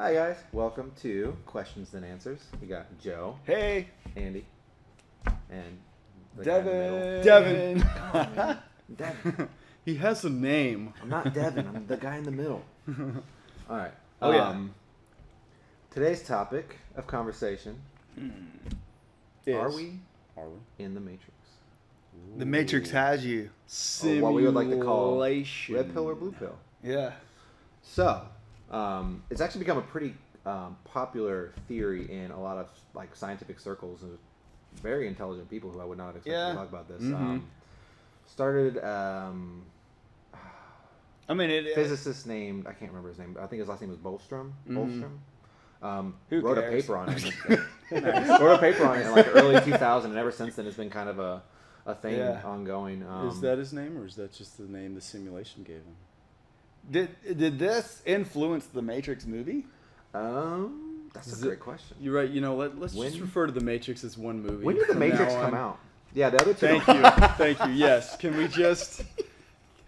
Hi guys, welcome to Questions and Answers. We got Joe, Hey, Andy, and the guy in the middle. Devin. Come on, man. Devin. He has a name. I'm not Devin. I'm the guy in the middle. All right. Oh, yeah. Today's topic of conversation: Are we in the Matrix? The Matrix has you. Or what we would like to call Simulation. red pill or blue pill. Yeah. So, it's actually become a pretty popular theory in a lot of like scientific circles and very intelligent people who I would not have expected to talk about this. Mm-hmm. Started I mean, physicist named, I can't remember his name, but I think his last name was Bolstrom. Mm-hmm. Bolstrom. Who wrote cares? a paper on it. Wrote a paper on it in like early 2000, and ever since then it's been kind of a thing ongoing. Is that his name, or is that just the name the simulation gave him? Did this influence the Matrix movie? That's a great question. You're right. You know, let's just refer to the Matrix as one movie. When did the from Matrix now come on. out? Yeah, the other two. Thank you, thank you. Yes, can we just?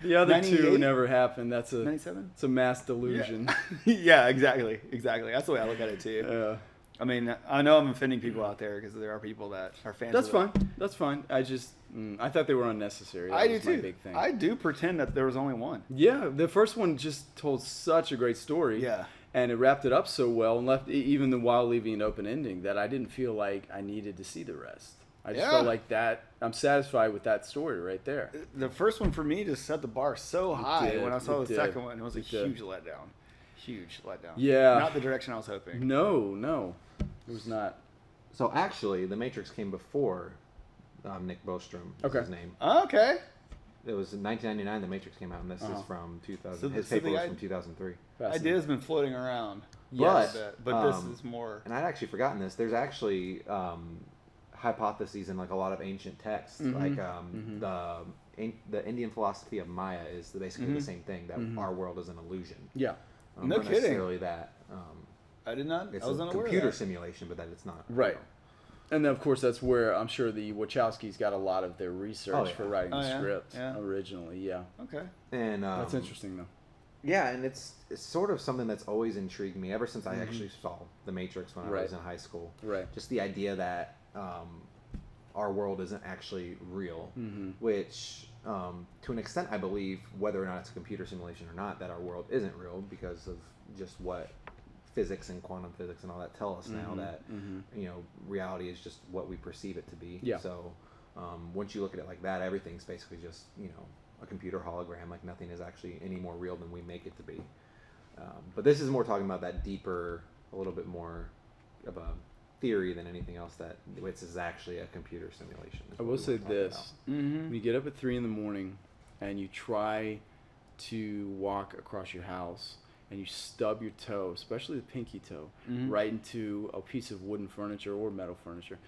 The other 98? two never happened. That's a 97? It's a mass delusion. Yeah, exactly. That's the way I look at it too. Yeah. I mean, I know I'm offending people out there because there are people that are fans. That's of fine. That's fine. I just I thought they were unnecessary. That I do was my too. big thing. I do pretend that there was only one. Yeah, the first one just told such a great story. Yeah. And it wrapped it up so well and left even while leaving an open ending that I didn't feel like I needed to see the rest. I just felt like that. I'm satisfied with that story right there. The first one for me just set the bar so high. did, When I saw it the did. second one, it was a It did. huge letdown. Huge letdown. Yeah. Not the direction I was hoping. No, it was not. So actually, the Matrix came before Nick Bostrom. Is Okay. his name. Okay. It was in 1999. The Matrix came out, and this is from 2000. So his so paper the was i- from 2003. Idea's been floating around. Yes. But this is more. And I'd actually forgotten this. There's actually hypotheses in like a lot of ancient texts, like the Indian philosophy of Maya is basically the same thing, that our world is an illusion. Yeah. No not kidding. necessarily that. I did not. It's I was a unaware computer of that. simulation, but that it's not. Right. And then, of course, that's where I'm sure the Wachowskis got a lot of their research for writing the script originally. Yeah. Okay. And That's interesting, though. yeah, and it's sort of something that's always intrigued me ever since I actually saw The Matrix when I was in high school. Right. Just the idea that our world isn't actually real, which to an extent I believe, whether or not it's a computer simulation or not, that our world isn't real because of just what physics and quantum physics and all that tell us now, that you know, reality is just what we perceive it to be. Yeah. So once you look at it like that, everything's basically just, you know, a computer hologram. Like nothing is actually any more real than we make it to be. But this is more talking about that deeper, a little bit more of a theory than anything else, that this is actually a computer simulation. I will say this. When you get up at 3 a.m. and you try to walk across your house and you stub your toe, especially the pinky toe, right into a piece of wooden furniture or metal furniture,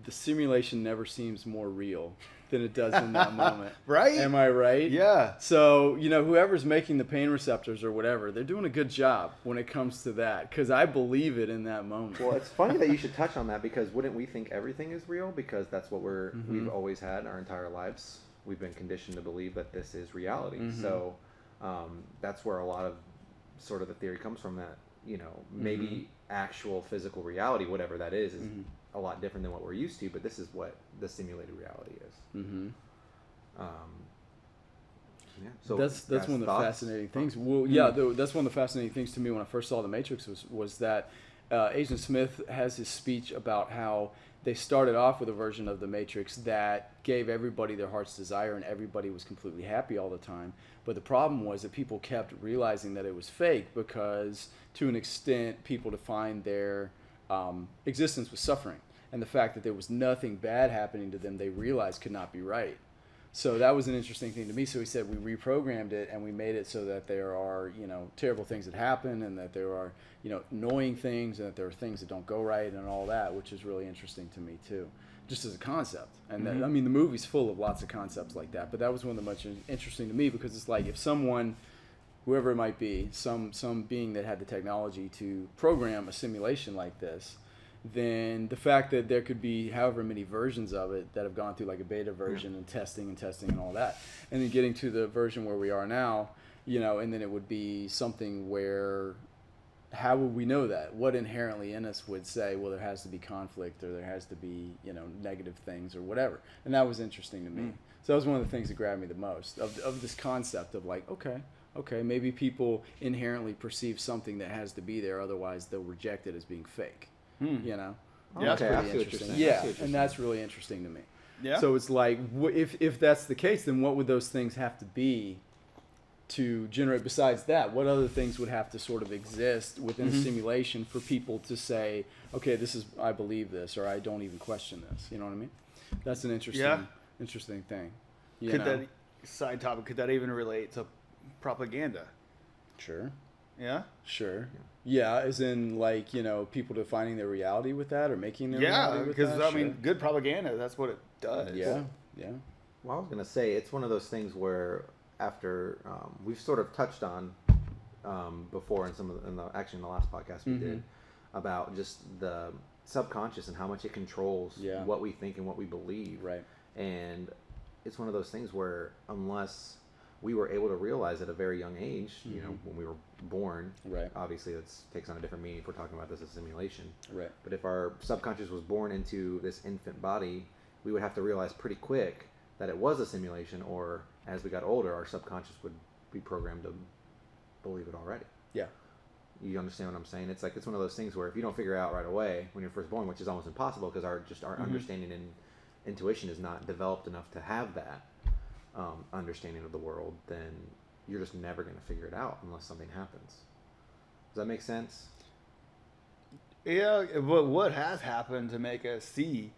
the simulation never seems more real than it does in that moment. Right? Am I right? Yeah. So, you know, whoever's making the pain receptors or whatever, they're doing a good job when it comes to that, because I believe it in that moment. Well, it's funny that you should touch on that, because wouldn't we think everything is real? Because that's what we've always had our entire lives. We've been conditioned to believe that this is reality. So that's where a lot of sort of the theory comes from, that, you know, maybe actual physical reality, whatever that is a lot different than what we're used to, but this is what the simulated reality is. Yeah. So that's one of the fascinating things. Well, yeah, that's one of the fascinating things to me when I first saw The Matrix was that Agent Smith has his speech about how they started off with a version of The Matrix that gave everybody their heart's desire and everybody was completely happy all the time. But the problem was that people kept realizing that it was fake, because to an extent people defined their existence with suffering. And the fact that there was nothing bad happening to them, they realized could not be right. So that was an interesting thing to me. So he said we reprogrammed it and we made it so that there are, you know, terrible things that happen, and that there are, you know, annoying things, and that there are things that don't go right and all that, which is really interesting to me too, just as a concept. And that, I mean, the movie's full of lots of concepts like that, but that was one of the much interesting to me, because it's like if someone, whoever it might be, some being that had the technology to program a simulation like this, then the fact that there could be however many versions of it that have gone through like a beta version and testing and all that, and then getting to the version where we are now, you know, and then it would be something where how would we know that? What inherently in us would say, well, there has to be conflict, or there has to be, negative things, or whatever. And that was interesting to me. So that was one of the things that grabbed me the most of this concept of like, okay, maybe people inherently perceive something that has to be there, otherwise they'll reject it as being fake. Yeah, That's okay, I pretty see what you're interesting. saying. I Yeah, see what you're and that's really interesting to me. Yeah. So it's like, if that's the case, then what would those things have to be to generate? Besides that, what other things would have to sort of exist within a simulation for people to say, okay, I believe this, or I don't even question this. You know what I mean? That's an interesting thing. That side topic? Could that even relate to propaganda? Sure. Yeah. Sure. Yeah, as in like, people defining their reality with that, or making their reality with that. Yeah, because I mean, good propaganda, that's what it does. Yeah. Well, I was gonna say it's one of those things where after we've sort of touched on before in actually in the last podcast we did about just the subconscious and how much it controls what we think and what we believe. Right. And it's one of those things where unless we were able to realize at a very young age, when we were born, right. Obviously it takes on a different meaning if we're talking about this as simulation. Right. But if our subconscious was born into this infant body, we would have to realize pretty quick that it was a simulation, or as we got older, our subconscious would be programmed to believe it already. Yeah. You understand what I'm saying? It's like, it's one of those things where if you don't figure it out right away when you're first born, which is almost impossible because our understanding and intuition is not developed enough to have that understanding of the world, then you're just never going to figure it out unless something happens. Does that make sense? Yeah, but what has happened to make us see?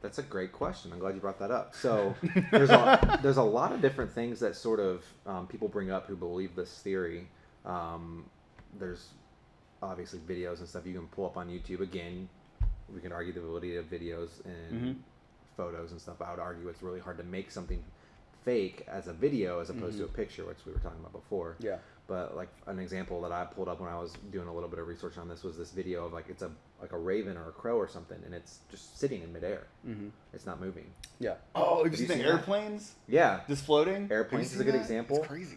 That's a great question. I'm glad you brought that up. So there's a lot of different things that sort of people bring up who believe this theory. There's obviously videos and stuff you can pull up on YouTube. Again, we can argue the validity of videos and photos and stuff. I would argue it's really hard to make something fake as a video as opposed to a picture, which we were talking about before. Yeah. But like an example that I pulled up when I was doing a little bit of research on this was this video of like it's a raven or a crow or something, and it's just sitting in midair. It's not moving. Yeah. Oh, Have just you the seen airplanes? Yeah. Just floating? Airplanes is a good example. It's crazy.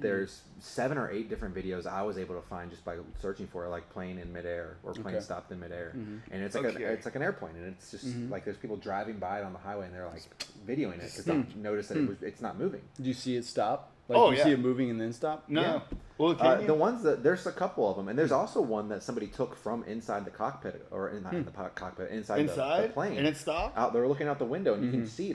There's 7 or 8 different videos I was able to find just by searching for like plane in midair or plane stopped in midair, and it's like it's like an airplane, and it's just like there's people driving by it on the highway and they're like videoing it because they noticed that it's not moving. Did you see it stop? Like, you see it moving and then stop? No. Yeah. Well, the ones that there's a couple of them, and there's also one that somebody took from inside the cockpit or in the cockpit inside the plane, and it stopped. Out, they were looking out the window, and you can see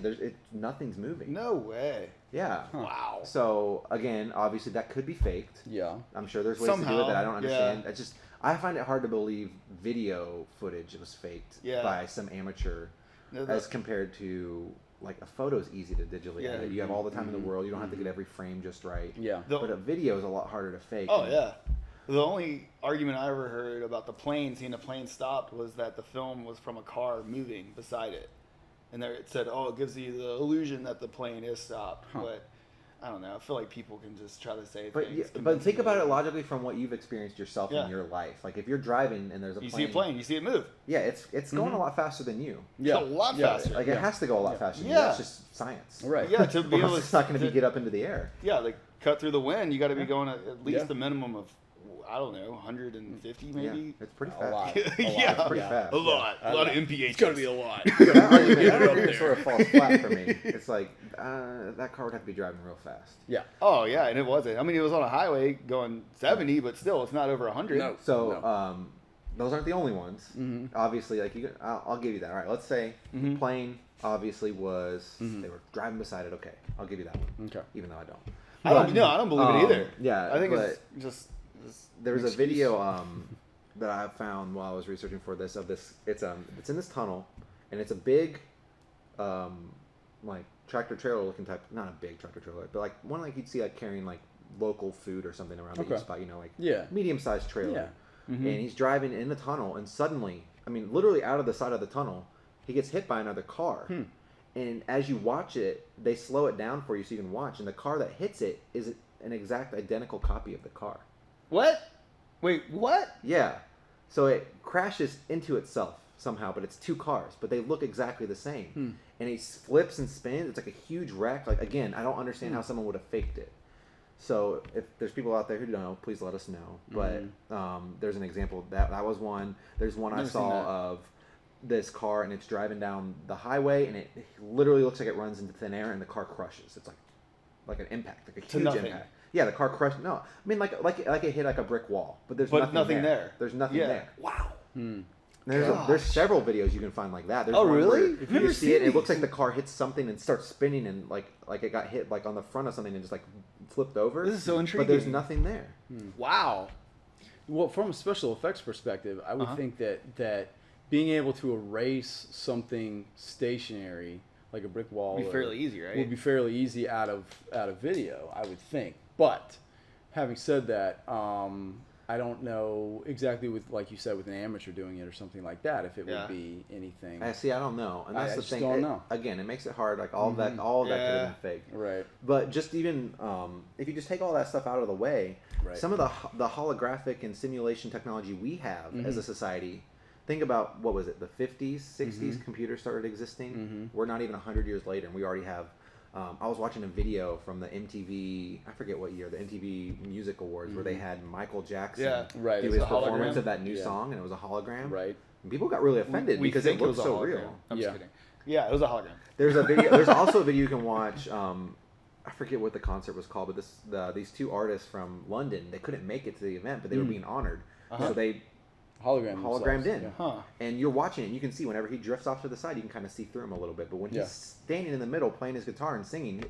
nothing's moving. No way. Yeah. Wow. So again, obviously that could be faked. Yeah. I'm sure there's ways to do it that I don't understand. I find it hard to believe video footage was faked by some amateur as compared to like a photo is easy to digitally edit. You have all the time in the world. You don't have to get every frame just right. Yeah. But a video is a lot harder to fake. Oh, yeah. The only argument I ever heard about the plane, seeing a plane stopped, was that the film was from a car moving beside it. And there it said, it gives you the illusion that the plane is stopped. But I don't know. I feel like people can just try to say things. But think about it logically from what you've experienced yourself in your life. Like if you're driving and there's a plane. You see a plane, you see it move. Yeah, it's going a lot faster than you. Yeah. It's a lot faster. Like it has to go a lot faster than you. That's just science. Right. Yeah, to be able it's not going to get up into the air. Yeah, like cut through the wind, you got to be going at least a minimum of, I don't know, 150 maybe. Yeah, it's pretty fast. A lot. It's pretty fast. A lot of MPH. It's got to be a lot. That argument sort of falls flat for me. It's like that car would have to be driving real fast. Yeah. Oh yeah, and it wasn't. I mean, it was on a highway going 70, but still, it's not over 100. No. So those aren't the only ones. Obviously, like I'll give you that. All right, let's say plane obviously was they were driving beside it. Okay, I'll give you that one. Okay. Even though I don't. I don't believe it either. Yeah, I think it's just. There was a video that I found while I was researching for this of this. It's in this tunnel, and it's a big, like tractor trailer looking type. Not a big tractor trailer, but like one like you'd see like carrying like local food or something around each spot. You know, like medium sized trailer. Yeah. And he's driving in the tunnel, and suddenly, I mean, literally out of the side of the tunnel, he gets hit by another car. And as you watch it, they slow it down for you so you can watch. And the car that hits it is an exact identical copy of the car. What? Wait, what? Yeah. So it crashes into itself somehow, but it's 2 cars, but they look exactly the same. And he flips and spins. It's like a huge wreck. Like, again, I don't understand how someone would have faked it. So if there's people out there who don't know, please let us know. But there's an example that was one. There's one I saw of this car, and it's driving down the highway, and it literally looks like it runs into thin air, and the car crushes. It's like an impact, like a huge impact. Yeah, the car crushed. No, I mean like it hit like a brick wall, but there's nothing there. There's nothing there. Wow. There's several videos you can find like that. There's one really? If you see it, it looks like the car hits something and starts spinning, and like it got hit like on the front of something and just like flipped over. This is so intriguing. But there's nothing there. Wow. Well, from a special effects perspective, I would think that being able to erase something stationary like a brick wall would be fairly easy, right? Would be fairly easy out of video, I would think. But having said that, I don't know exactly with, like you said, with an amateur doing it or something like that, if it would be anything. I don't know, and that's I the just thing. Don't know. Again, it makes it hard. Like all of that could have been fake. Right. But just even if you just take all that stuff out of the way, some of the holographic and simulation technology we have as a society. Think about, what was it, the 50s, 60s, computers started existing. We're not even 100 years later, and we already have. I was watching a video from the MTV, I forget what year, the MTV Music Awards, where they had Michael Jackson do his performance of that new song, and it was a hologram. Right. And people got really offended because it looked so real. I'm just kidding. Yeah, it was a hologram. There's a video. There's also a video you can watch. I forget what the concert was called, but these two artists from London, they couldn't make it to the event, but they were being honored, so they hologrammed in. And you're watching it, and you can see whenever he drifts off to the side, you can kind of see through him a little bit. But when he's standing in the middle playing his guitar and singing,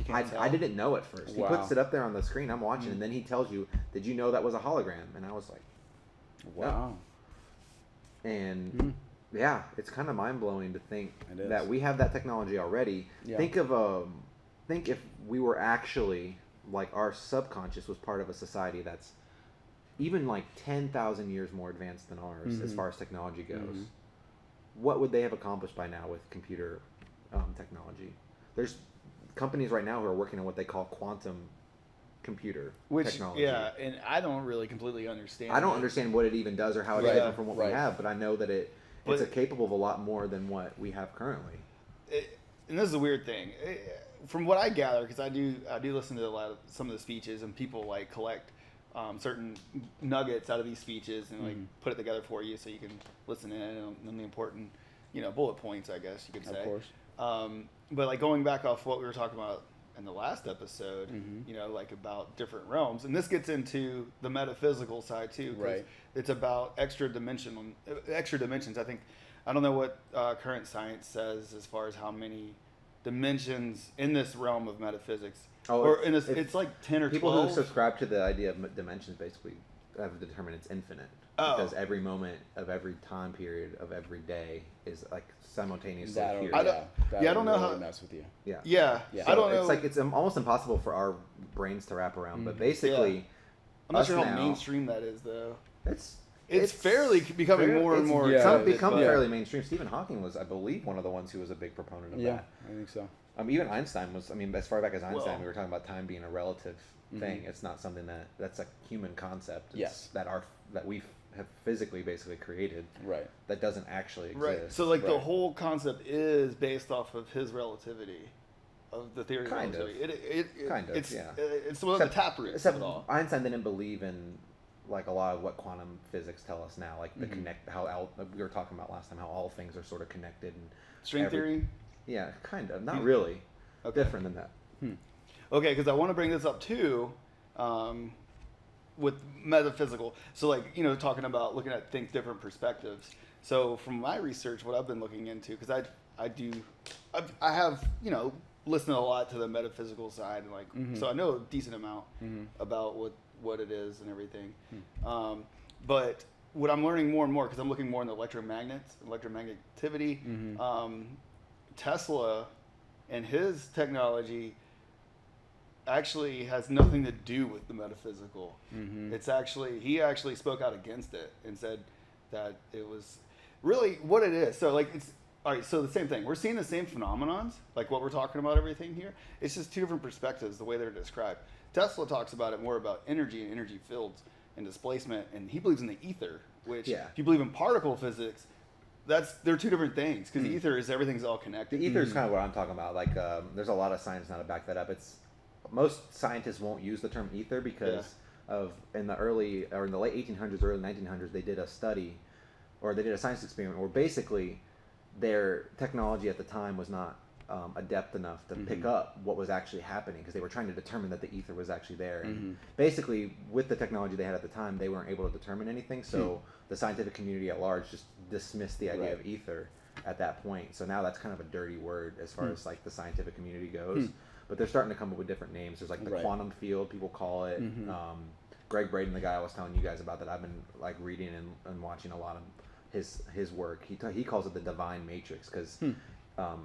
I didn't know at first. He puts it up there on the screen, I'm watching, and then he tells you, "Did you know that was a hologram?" And I was like, wow. No. And yeah, it's kind of mind-blowing to think that we have that technology already. Think if we were actually, like, our subconscious was part of a society that's even like 10,000 years more advanced than ours as far as technology goes. What would they have accomplished by now with computer technology? There's companies right now who are working on what they call quantum computer technology. Yeah, and I don't really completely understand. I don't understand what it even does or how it's different from what we have, but I know that it's capable of a lot more than what we have currently. And this is a weird thing. From what I gather, because I do listen to some of the speeches, and people like collect certain nuggets out of these speeches and like put it together for you so you can listen in on the important, bullet points, I guess you could say. Of course. But like going back off what we were talking about in the last episode, like about different realms, and this gets into the metaphysical side too. Right. It's about extra dimensions. I don't know what current science says as far as how many dimensions in this realm of metaphysics. It's like 10 or 12. People who subscribe to the idea of dimensions basically have determined it's infinite. Because every moment of every time period of every day is like simultaneously here. I don't know how mess with you. Yeah. So I don't know. It's almost impossible for our brains to wrap around. But basically, I'm not sure how mainstream that is, though. It's fairly becoming more and more. It's become fairly mainstream. Stephen Hawking was, I believe, one of the ones who was a big proponent of that. Yeah, I think so. Even Einstein was. As far back as Einstein, we were talking about time being a relative thing. It's not something that's a human concept. It's that we have physically basically created. Right. That doesn't actually exist. Right. So the whole concept is based off of his relativity, of the theory of relativity. It's one of the taproots of it all. Einstein didn't believe in like a lot of what quantum physics tell us now, like the how we were talking about last time, how all things are sort of connected and string theory. Yeah, kind of. Not really. Okay. Different than that. Okay, because I want to bring this up too, with metaphysical. So talking about looking at things different perspectives. So from my research, what I've been looking into, because I have listened a lot to the metaphysical side, and so I know a decent amount about what it is and everything. But what I'm learning more and more, because I'm looking more into electromagnetivity, Tesla and his technology actually has nothing to do with the metaphysical. It's he actually spoke out against it and said that it was really what it is. So it's all right. So the same thing. We're seeing the same phenomenons, like what we're talking about, everything here. It's just two different perspectives, the way they're described. Tesla talks about it more about energy and energy fields and displacement, and he believes in the ether, which if you believe in particle physics, they're two different things, because the ether is everything's all connected. The ether is kind of what I'm talking about. Like there's a lot of science now to back that up. most scientists won't use the term ether because in the late 1800s, early 1900s, they did a study, or they did a science experiment where basically their technology at the time was not adept enough to pick up what was actually happening, because they were trying to determine that the ether was actually there. And basically, with the technology they had at the time, they weren't able to determine anything. So the scientific community at large just dismissed the idea of ether at that point. So now that's kind of a dirty word as far as like the scientific community goes. But they're starting to come up with different names. There's like the quantum field, people call it. Greg Braden, the guy I was telling you guys about, that I've been like reading and watching a lot of his work. He calls it the divine matrix, because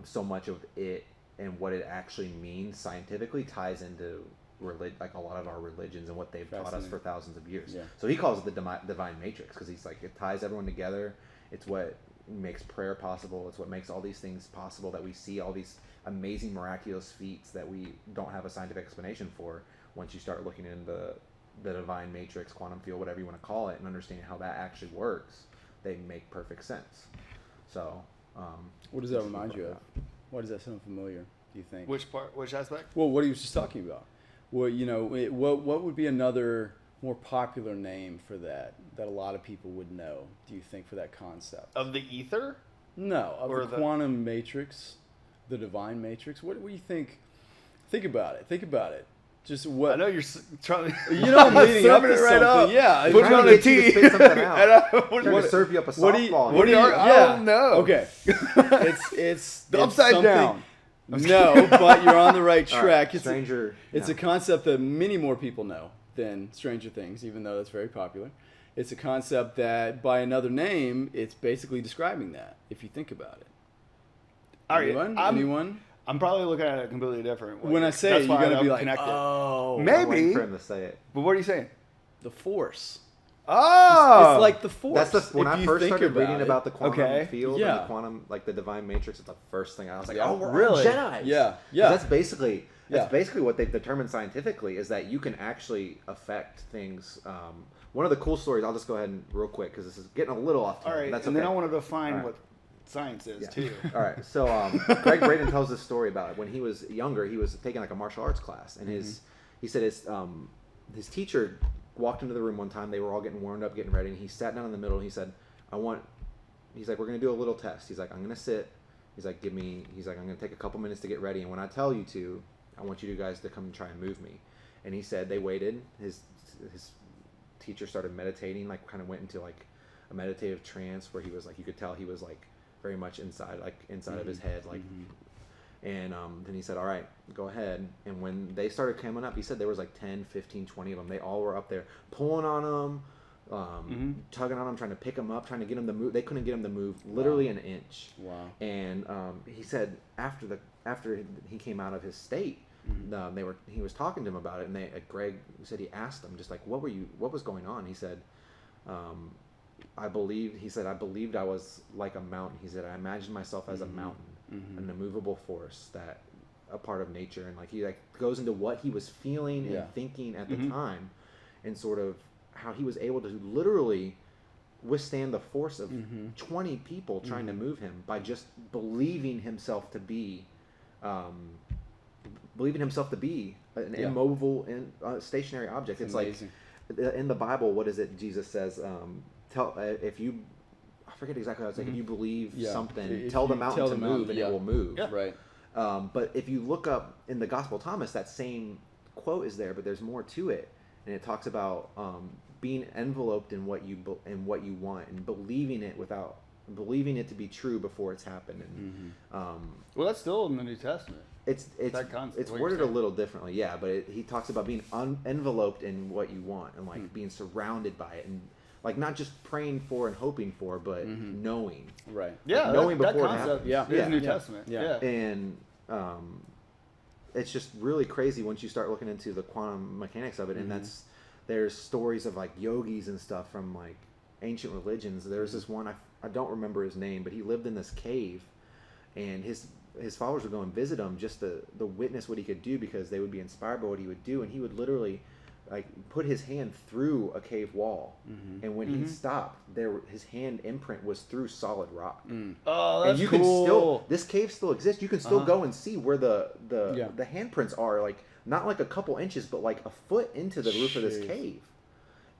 so much of it and what it actually means scientifically ties into like a lot of our religions and what they've taught us for thousands of years. So he calls it the divine matrix, because he's like, it ties everyone together. It's what makes prayer possible. It's what makes all these things possible, that we see all these amazing miraculous feats that we don't have a scientific explanation for. Once you start looking into the divine matrix, quantum field, whatever you want to call it, and understanding how that actually works, they make perfect sense. So what does that remind you of? Why does that sound familiar, do you think? Which part? Which aspect? Well, what he was just talking about. Well, what would be another more popular name for that a lot of people would know, do you think, for that concept? Of the ether? No, of Or the quantum matrix, the divine matrix. What do you think? Think about it. Just what? I know you're trying to... You know, I'm leading up to it right something. up. Yeah. Put it on the tee. Spit something out. What Trying to serve you up a softball. I don't know. Okay. It's upside down. No, but you're on the right track. Right, Stranger. It's a concept that many more people know than Stranger Things, even though that's very popular. It's a concept that, by another name, it's basically describing that, if you think about it. All right, Anyone? I'm probably looking at it completely different. When I say it, you're going to be like, oh. Maybe. I'm waiting for him to say it. But what are you saying? The Force. Oh! It's like the Force. That's when I first started reading about the quantum field and the quantum, like the divine matrix, it's the first thing I was like, oh, we're really? Jedi. Yeah. That's basically what they've determined scientifically, is that you can actually affect things. One of the cool stories, I'll just go ahead and real quick, because this is getting a little off. All right, that's and okay. then I want to define what science is too. All right, so Greg Braden tells this story about when he was younger. He was taking like a martial arts class, and he said his teacher walked into the room one time. They were all getting warmed up, getting ready, and he sat down in the middle. And he said, he's like, we're gonna do a little test. He's like, I'm gonna sit. He's like, I'm gonna take a couple minutes to get ready, and when I tell you to, I want you guys to come and try and move me. And he said they waited. His teacher started meditating, like kind of went into like a meditative trance where he was like, you could tell he was like very much inside of his head, like. And then he said, all right, go ahead. And when they started coming up, he said there was like 10, 15, 20 of them. They all were up there pulling on him, tugging on him, trying to pick him up, trying to get him to move. They couldn't get him to move literally an inch. Wow. And he said after he came out of his state, he was talking to him about it, and Greg said he asked them just like, what was going on? He said, I believed I was like a mountain. He said, I imagined myself as a mountain, an immovable force, that a part of nature. And like he like goes into what he was feeling and thinking at the time, and sort of how he was able to literally withstand the force of 20 people trying to move him by just believing himself to be an immovable and stationary object. It's amazing. Like in the Bible, what is it Jesus says? I forget exactly how it's like. If you believe something, tell the mountain to move, and it will move. Yeah. Right. But if you look up in the Gospel of Thomas, that same quote is there, but there's more to it, and it talks about being enveloped in what you want, and believing it to be true before it's happened. And well, that's still in the New Testament. It's worded a little differently, but he talks about being enveloped in what you want, and like being surrounded by it, and like not just praying for and hoping for, but knowing. Right. Yeah. Like knowing that before concept it happens. is New Testament. Yeah. And it's just really crazy once you start looking into the quantum mechanics of it, and there's stories of like yogis and stuff from like ancient religions. There's this one, I don't remember his name, but he lived in this cave, and his followers would go and visit him just to witness what he could do, because they would be inspired by what he would do. And he would literally like put his hand through a cave wall, and when he stopped, his hand imprint was through solid rock. Oh, that's and you cool. this cave still exists. You can still go and see where the handprints are, like not like a couple inches, but like a foot into the roof of this cave.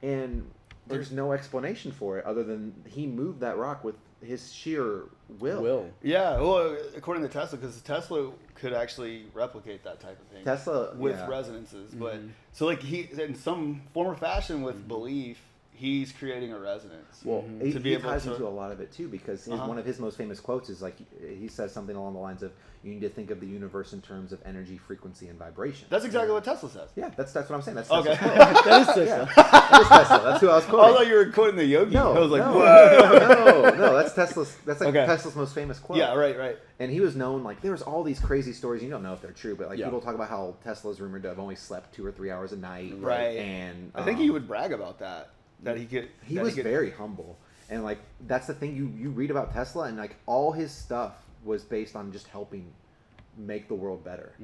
And there's no explanation for it other than he moved that rock with his sheer will. Yeah, well, according to Tesla, because Tesla could actually replicate that type of thing. Tesla with resonances, but so like he in some form or fashion with belief, he's creating a resonance. Well, to he be able ties to into a lot of it too, because one of his most famous quotes is like he says something along the lines of, "You need to think of the universe in terms of energy, frequency, and vibration." That's exactly what Tesla says. Yeah, that's what I'm saying. That's okay. That is Tesla. That is Tesla. That's who I was quoting. I thought you were quoting the yogi. No, I was like, no, that's Tesla's. That's like Tesla's most famous quote. Yeah, right. And he was known, like, there was all these crazy stories. You don't know if they're true, but like people talk about how Tesla's rumored to have only slept 2 or 3 hours a night. Right. And I think he would brag about that. That he could. He was very humble, and like that's the thing you read about Tesla, and like all his stuff was based on just helping make the world better.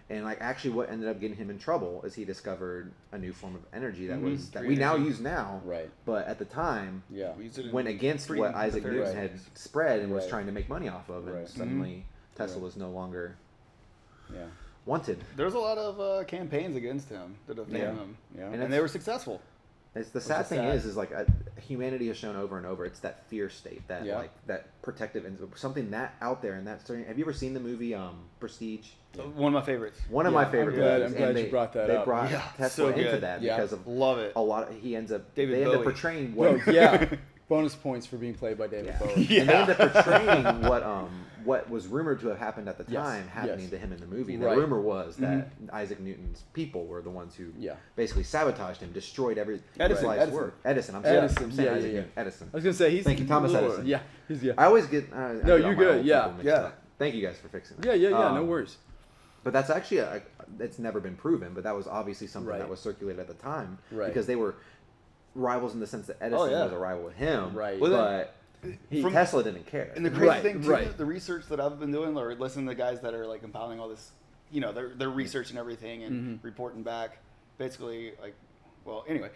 And like actually, what ended up getting him in trouble is he discovered a new form of energy that we now use now. Right. But at the time, went went against what Isaac Newton had spread and was trying to make money off of, and suddenly Tesla was no longer wanted. There's a lot of campaigns against him that have named him, and they were successful. It's the sad thing is like humanity has shown over and over. It's that fear state, that like that protective, something that out there and that story. Have you ever seen the movie Prestige? One of my favorites. One of my favorite movies. I'm glad you brought that up. They brought Tesla into that because of love it. A lot of he ends up David they Bowie. end up portraying what bonus points for being played by David Bowie. And they end up portraying what was rumored to have happened at the time happening to him in the movie. The rumor was that Isaac Newton's people were the ones who basically sabotaged him, destroyed every his life's work. Edison. I'm saying Isaac Newton. Edison. I was gonna say he's thank you, Thomas Edison. Yeah, I always get no, you're good. Yeah. Thank you guys for fixing that. Yeah. No worries. But that's actually it's never been proven. But that was obviously something that was circulated at the time because they were rivals in the sense that Edison was a rival with him. Right. But Tesla didn't care. And the crazy thing too, the research that I've been doing, or listening to the guys that are like compiling all this, their research and everything and reporting back, basically like, well, anyway,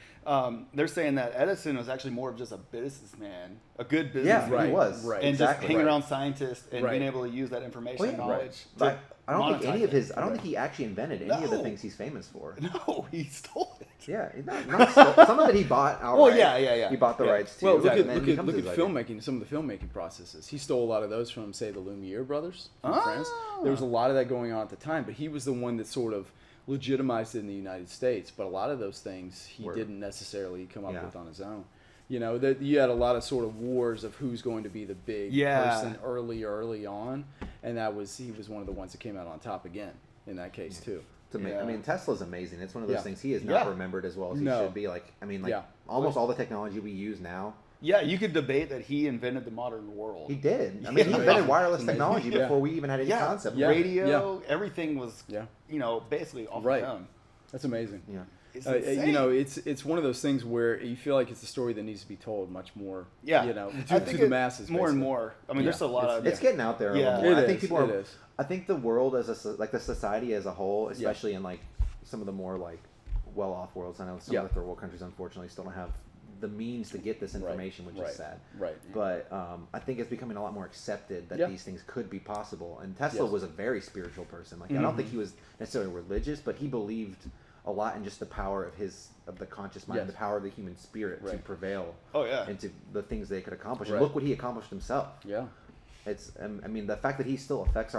they're saying that Edison was actually more of just a businessman, a good businessman. He was. And just hanging around scientists and being able to use that information and knowledge. But I don't think any of his. I don't think he actually invented any of the things he's famous for. No, he stole it. Yeah, not stole. Some of it he bought outright. Well, yeah. He bought the rights too. Well, look at filmmaking. Some of the filmmaking processes. He stole a lot of those from, say, the Lumiere brothers from France. There was a lot of that going on at the time, but he was the one that sort of legitimized it in the United States. But a lot of those things he didn't necessarily come up with on his own. That you had a lot of sort of wars of who's going to be the big person early on, and he was one of the ones that came out on top again in that case too. I mean, Tesla's amazing. It's one of those things he is not remembered as well as he should be. Like, I mean, almost all the technology we use now. Yeah, you could debate that he invented the modern world. He did. I mean, he invented wireless technology before we even had any concept. Radio, everything was, basically off of him. That's amazing. Yeah. It's it's one of those things where you feel like it's a story that needs to be told much more. Yeah, to the masses more and more. I mean, there's a lot of it's getting out there. Yeah, a little more. I think people are. I think the world as the society as a whole, especially in like some of the more like well-off worlds. I know some of the third world countries unfortunately still don't have the means to get this information, which is sad. Right. But I think it's becoming a lot more accepted that these things could be possible. And Tesla was a very spiritual person. Like I don't think he was necessarily religious, but he believed a lot in just the power of the conscious mind, the power of the human spirit to prevail into the things they could accomplish. And look what he accomplished himself. Yeah. It's, I mean, the fact that he still affects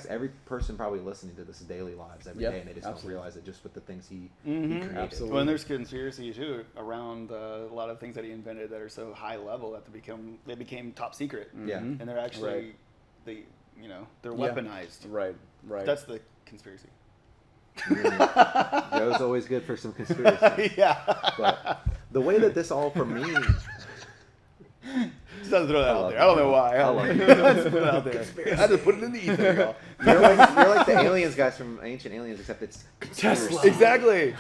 every person probably listening to this daily lives every day, and they just don't realize it just with the things he created. Absolutely. Well, and there's conspiracy too around a lot of things that he invented that are so high level that they became top secret. Yeah, and they're actually they're weaponized. Right. That's the conspiracy. Joe's always good for some conspiracy. But the way that this all for me. Just had to throw that out there. I don't know why. I just put it out there. I had to put it in the ether, y'all. You're like the aliens guys from Ancient Aliens, except it's Tesla. Exactly.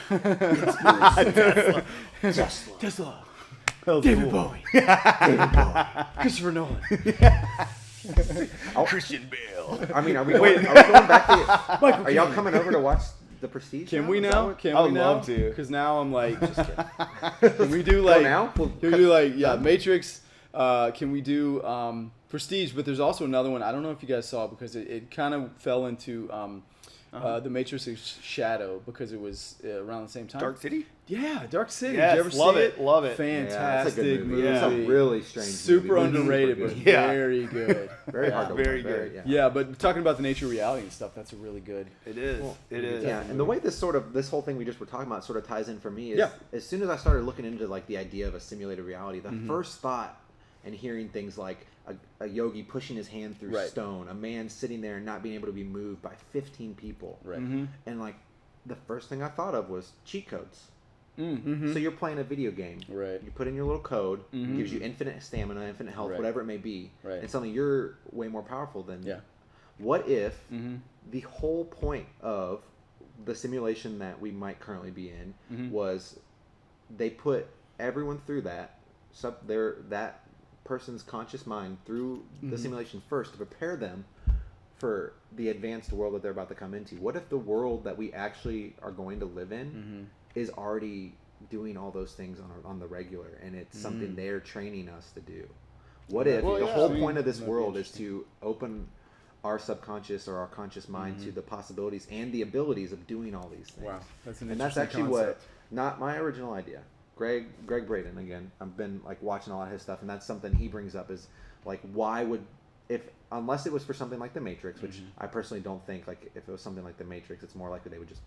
Tesla. David Bowie. Christopher Nolan. Christian Bale. I mean, are we going back to? Are y'all coming over to watch The Prestige? Can we now? I would love to. Because now I'm like, just kidding. Can we do like now? Can we do like Matrix? Can we do Prestige? But there's also another one. I don't know if you guys saw it because it kind of fell into The Matrix's shadow, because it was around the same time. Dark City? Yeah, Dark City. Yes, Did you ever love see it, love it. Fantastic yeah, movie. Yeah. It's a really strange Super movie. underrated, but Yeah. very good. Very hard to Very watch. good. Yeah, but talking about the nature of reality and stuff, that's a really good. It is. Well, It is. Yeah, and the way this whole thing we just were talking about sort of ties in for me is, Yeah. as soon as I started looking into like the idea of a simulated reality, the first thought and hearing things like a yogi pushing his hand through Right. stone, a man sitting there and not being able to be moved by 15 people, Right. and like the first thing I thought of was cheat codes. Mm-hmm. So you're playing a video game. Right. You put in your little code, it gives you infinite stamina, infinite health, Right. whatever it may be, Right. and suddenly you're way more powerful than. Yeah. What if the whole point of the simulation that we might currently be in was they put everyone through that that person's conscious mind through the simulation first to prepare them for the advanced world that they're about to come into? What if the world that we actually are going to live in is already doing all those things on the regular, and it's something they're training us to do? What if Well, the yeah, whole I mean, point of this that'd be world is to open our subconscious or our conscious mind to the possibilities and the abilities of doing all these things? Wow, that's an And that's interesting actually concept. not my original idea. Greg Braden, again, I've been like watching a lot of his stuff, and that's something he brings up is like, why would, unless it was for something like the Matrix, which I personally don't think, like if it was something like the Matrix, it's more likely they would just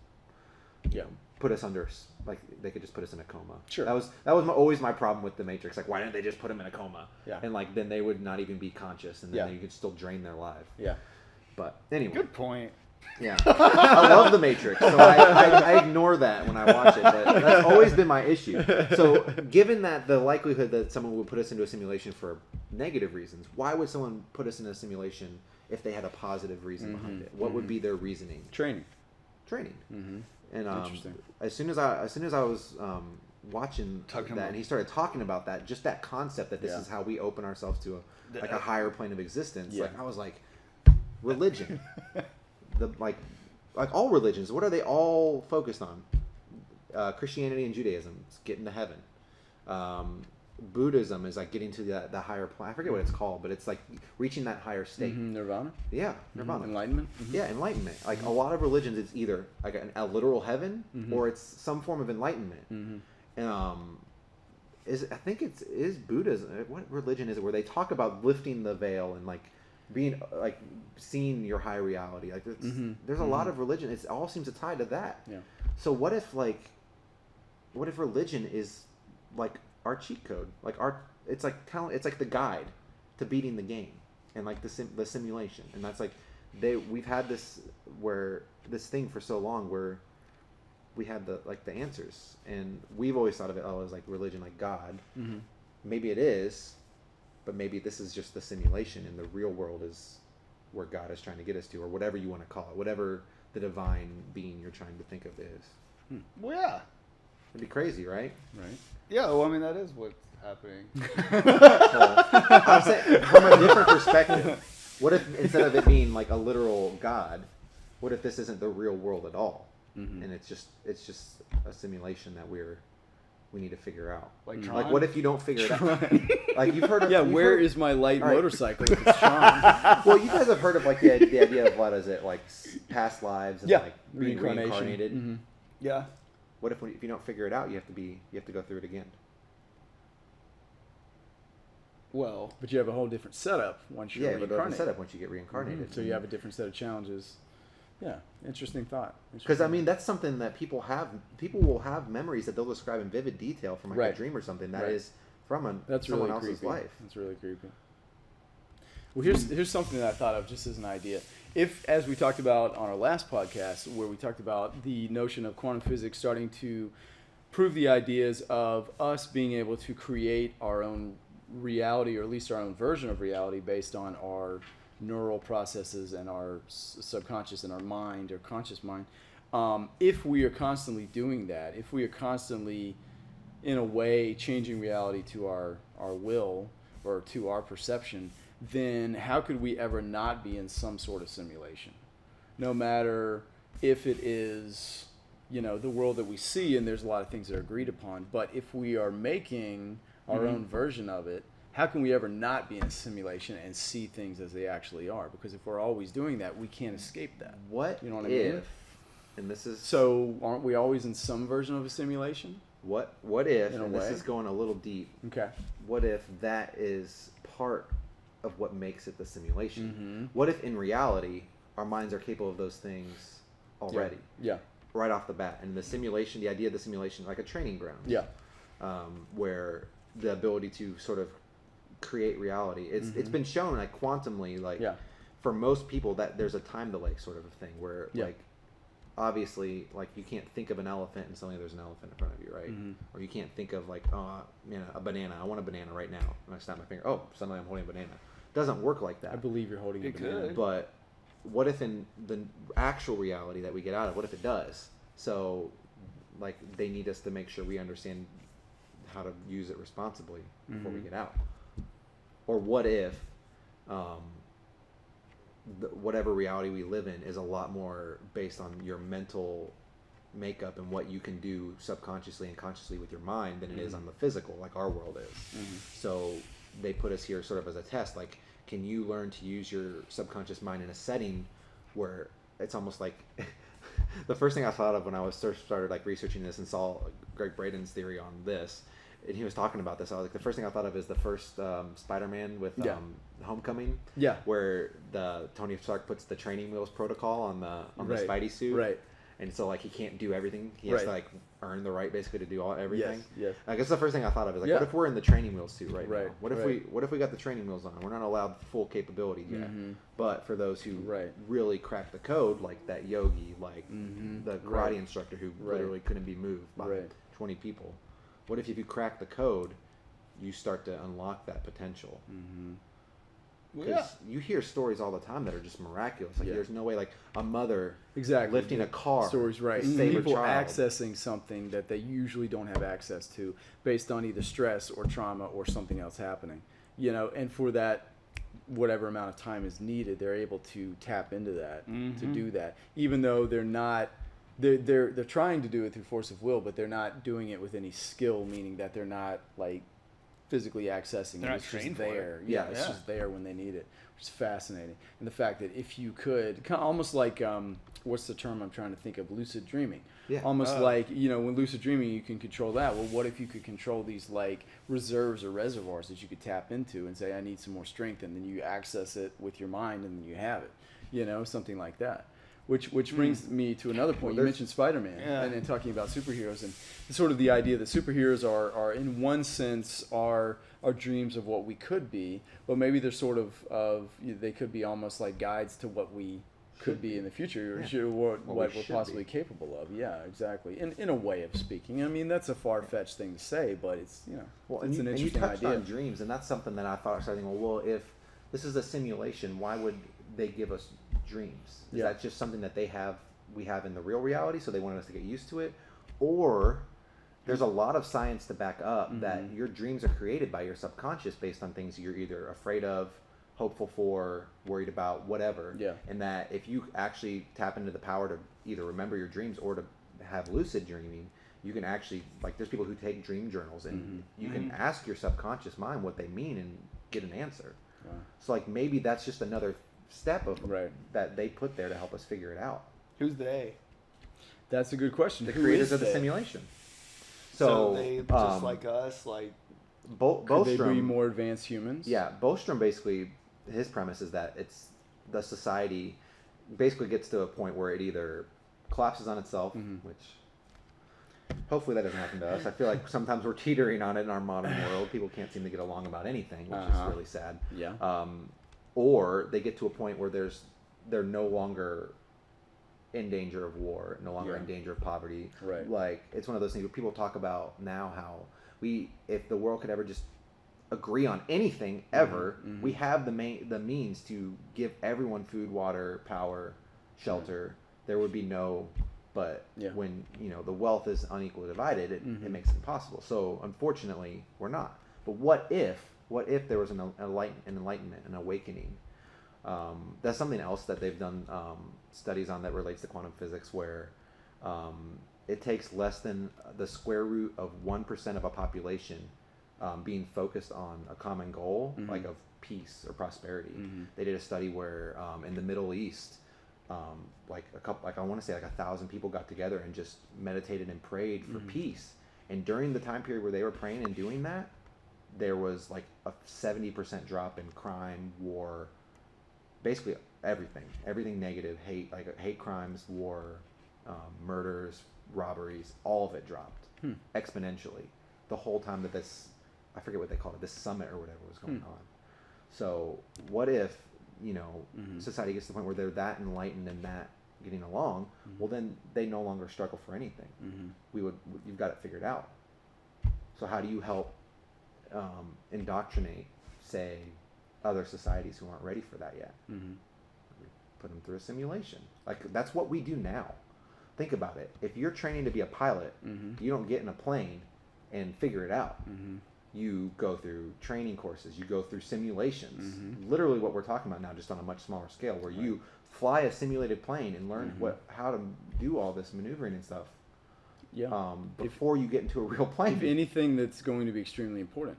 put us under, like they could just put us in a coma. Sure. That was always my problem with the Matrix. Like, why didn't they just put them in a coma? Yeah. And like then they would not even be conscious, and then you could still drain their life. Yeah. But anyway. Good point. Yeah, I love the Matrix, so I ignore that when I watch it, but that's always been my issue. So given that the likelihood that someone would put us into a simulation for negative reasons, why would someone put us in a simulation if they had a positive reason behind it? What would be their reasoning? Training. And Interesting. as soon as I was watching Talking that, about- and he started talking about that, just that concept that this is how we open ourselves to a higher plane of existence. Yeah. Like I was like, religion. Like all religions, what are they all focused on? Christianity and Judaism, it's getting to heaven. Buddhism is like getting to the higher plane. I forget what it's called, but it's like reaching that higher state. Nirvana. Yeah, nirvana. Enlightenment. Yeah, enlightenment. Like a lot of religions, it's either like a literal heaven or it's some form of enlightenment. I think is Buddhism. What religion is it where they talk about lifting the veil and like being like seeing your higher reality? Like there's a lot of religion. It all seems to tie to that. Yeah. So what if religion is like our cheat code? Like it's like the guide to beating the game and like the simulation. And that's like we've had this thing for so long where we had the answers, and we've always thought of it as like religion, like God. Maybe it is, but maybe this is just the simulation, and the real world is where God is trying to get us to, or whatever you want to call it, whatever the divine being you're trying to think of is. Well, yeah. It'd be crazy, right? Right. Yeah, well, I mean, that is what's happening. Well, I'm saying from a different perspective. What if instead of it being like a literal God, what if this isn't the real world at all, and it's just a simulation that we need to figure out? Like Like, Tron? what if you don't figure it out? Like you've heard of Where is my light All right. motorcycle? If it's Sean. Well, you guys have heard of like the idea of what is it, like past lives and Yeah. like being Reincarnation. reincarnated. Yeah. What if you don't figure it out, you have to go through it again? Well, But you have a whole different setup once you're Yeah, but reincarnated. the setup once you get reincarnated. So you have a different set of challenges. Yeah, interesting thought. Because I mean, that's something that people have. People will have memories that they'll describe in vivid detail from like Right. a dream or something that Right. is from That's someone really else's creepy. life. That's really creepy. Well, here's something that I thought of just as an idea. If, as we talked about on our last podcast, where we talked about the notion of quantum physics starting to prove the ideas of us being able to create our own reality, or at least our own version of reality, based on our neural processes and our subconscious and our mind or conscious mind. If we are constantly doing that, if we are constantly, in a way, changing reality to our will or to our perception, then how could we ever not be in some sort of simulation? No matter if it is, the world that we see, and there's a lot of things that are agreed upon, but if we are making our own version of it, how can we ever not be in a simulation and see things as they actually are? Because if we're always doing that, we can't escape that. What You know what I if, mean? and this is So aren't we always in some version of a simulation? what if, In a and this way. is going a little deep. Okay. What if that is part of what makes it the simulation? Mm-hmm. What if in reality our minds are capable of those things already, Yeah. right off the bat? And the simulation, the idea of the simulation, like a training ground, Yeah. where the ability to sort of create reality. It's been shown like quantumly, like Yeah. for most people that there's a time delay sort of a thing where Yeah. like obviously like you can't think of an elephant and suddenly there's an elephant in front of you, right? Mhm. Or you can't think of like a banana. I want a banana right now. And I snap my finger. Oh, suddenly I'm holding a banana. Doesn't work like that. I believe you're holding a It banana. could. But what if in the actual reality that we get out of, what if it does? So like they need us to make sure we understand how to use it responsibly before we Mhm. get out. Or what if whatever reality we live in is a lot more based on your mental makeup and what you can do subconsciously and consciously with your mind than it is on the physical, like our world is. So they put us here sort of as a test, like, can you learn to use your subconscious mind in a setting where it's almost like the first thing I thought of when I was first started like researching this and saw Greg Braden's theory on this, and he was talking about this, I was like, the first thing I thought of is the first Spider-Man with Homecoming, where the Tony Stark puts the training wheels protocol on the Spidey suit, Right. and so like he can't do everything. He has to like earn the right basically to do everything. Yes. I guess the first thing I thought of is like, what if we're in the training wheel suit right now? What if Right. we got the training wheels on? We're not allowed full capability yet. But for those who really crack the code, like that yogi, like the karate instructor who literally couldn't be moved by 20 people, what if you crack the code, you start to unlock that potential? Because you hear stories all the time that are just miraculous. Like there's no way, like a mother lifting a car, stories, right? to save People her child. accessing something that they usually don't have access to, based on either stress or trauma or something else happening. You know, and for that, whatever amount of time is needed, they're able to tap into that, to do that, even though they're not. They're trying to do it through force of will, but they're not doing it with any skill, meaning that they're not like physically accessing They're it. not It's trained just for there. it. Yeah, it's just there when they need it, which is fascinating. And the fact that if you could, kind of almost like, what's the term I'm trying to think of? Lucid dreaming. Yeah. Almost like, you know, when lucid dreaming, you can control that. Well, what if you could control these like reserves or reservoirs that you could tap into and say, I need some more strength, and then you access it with your mind, and then you have it. You know, something like that. Which brings me to another point. You mentioned Spider-Man and then talking about superheroes and sort of the idea that superheroes are in one sense our dreams of what we could be, but maybe they're sort of they could be almost like guides to what we could be in the future, or what we're possibly capable of. Yeah, exactly. In a way of speaking. I mean, that's a far-fetched thing to say, but it's, you know, it's an interesting and you touched idea. on dreams, and that's something that I thought, starting, well, if this is a simulation, why would they give us dreams? Is that just something that we have in the real reality, so they wanted us to get used to it? Or there's a lot of science to back up that your dreams are created by your subconscious based on things you're either afraid of, hopeful for, worried about, whatever. And that if you actually tap into the power to either remember your dreams or to have lucid dreaming, you can actually, like, there's people who take dream journals, and you can ask your subconscious mind what they mean and get an answer. So like maybe that's just another step of that they put there to help us figure it out. Who's they? That's a good question. The creators of the simulation. So they just like us, like could they be Bostrom, more advanced humans? Yeah, Bostrom basically, his premise is that it's the society basically gets to a point where it either collapses on itself, which hopefully that doesn't happen to us. I feel like sometimes we're teetering on it in our modern world. People can't seem to get along about anything, which is really sad. Or they get to a point where they're no longer in danger of war, no longer in danger of poverty. Like, it's one of those things where people talk about now how if the world could ever just agree on anything ever, we have the means to give everyone food, water, power, shelter. There would be no, but when the wealth is unequally divided, it makes it impossible. So unfortunately, we're not. But what if there was an enlightenment, an awakening? That's something else that they've done studies on that relates to quantum physics, where it takes less than the square root of 1% of a population being focused on a common goal, like of peace or prosperity. They did a study where in the Middle East, like I want to say like 1,000 people got together and just meditated and prayed for peace. And during the time period where they were praying and doing that, there was like a 70% drop in crime, war, basically everything negative, hate crimes, war, murders, robberies, all of it dropped exponentially the whole time that this, I forget what they called it, this summit or whatever was going on. So what if, society gets to the point where they're that enlightened and that getting along, well then they no longer struggle for anything. You've got it figured out. So how do you help indoctrinate, say, other societies who aren't ready for that yet? Put them through a simulation. Like, that's what we do now. Think about it. If you're training to be a pilot, you don't get in a plane and figure it out. You go through training courses, you go through simulations. Literally what we're talking about now, just on a much smaller scale, where you fly a simulated plane and learn how to do all this maneuvering and stuff before you get into a real plane. If anything that's going to be extremely important.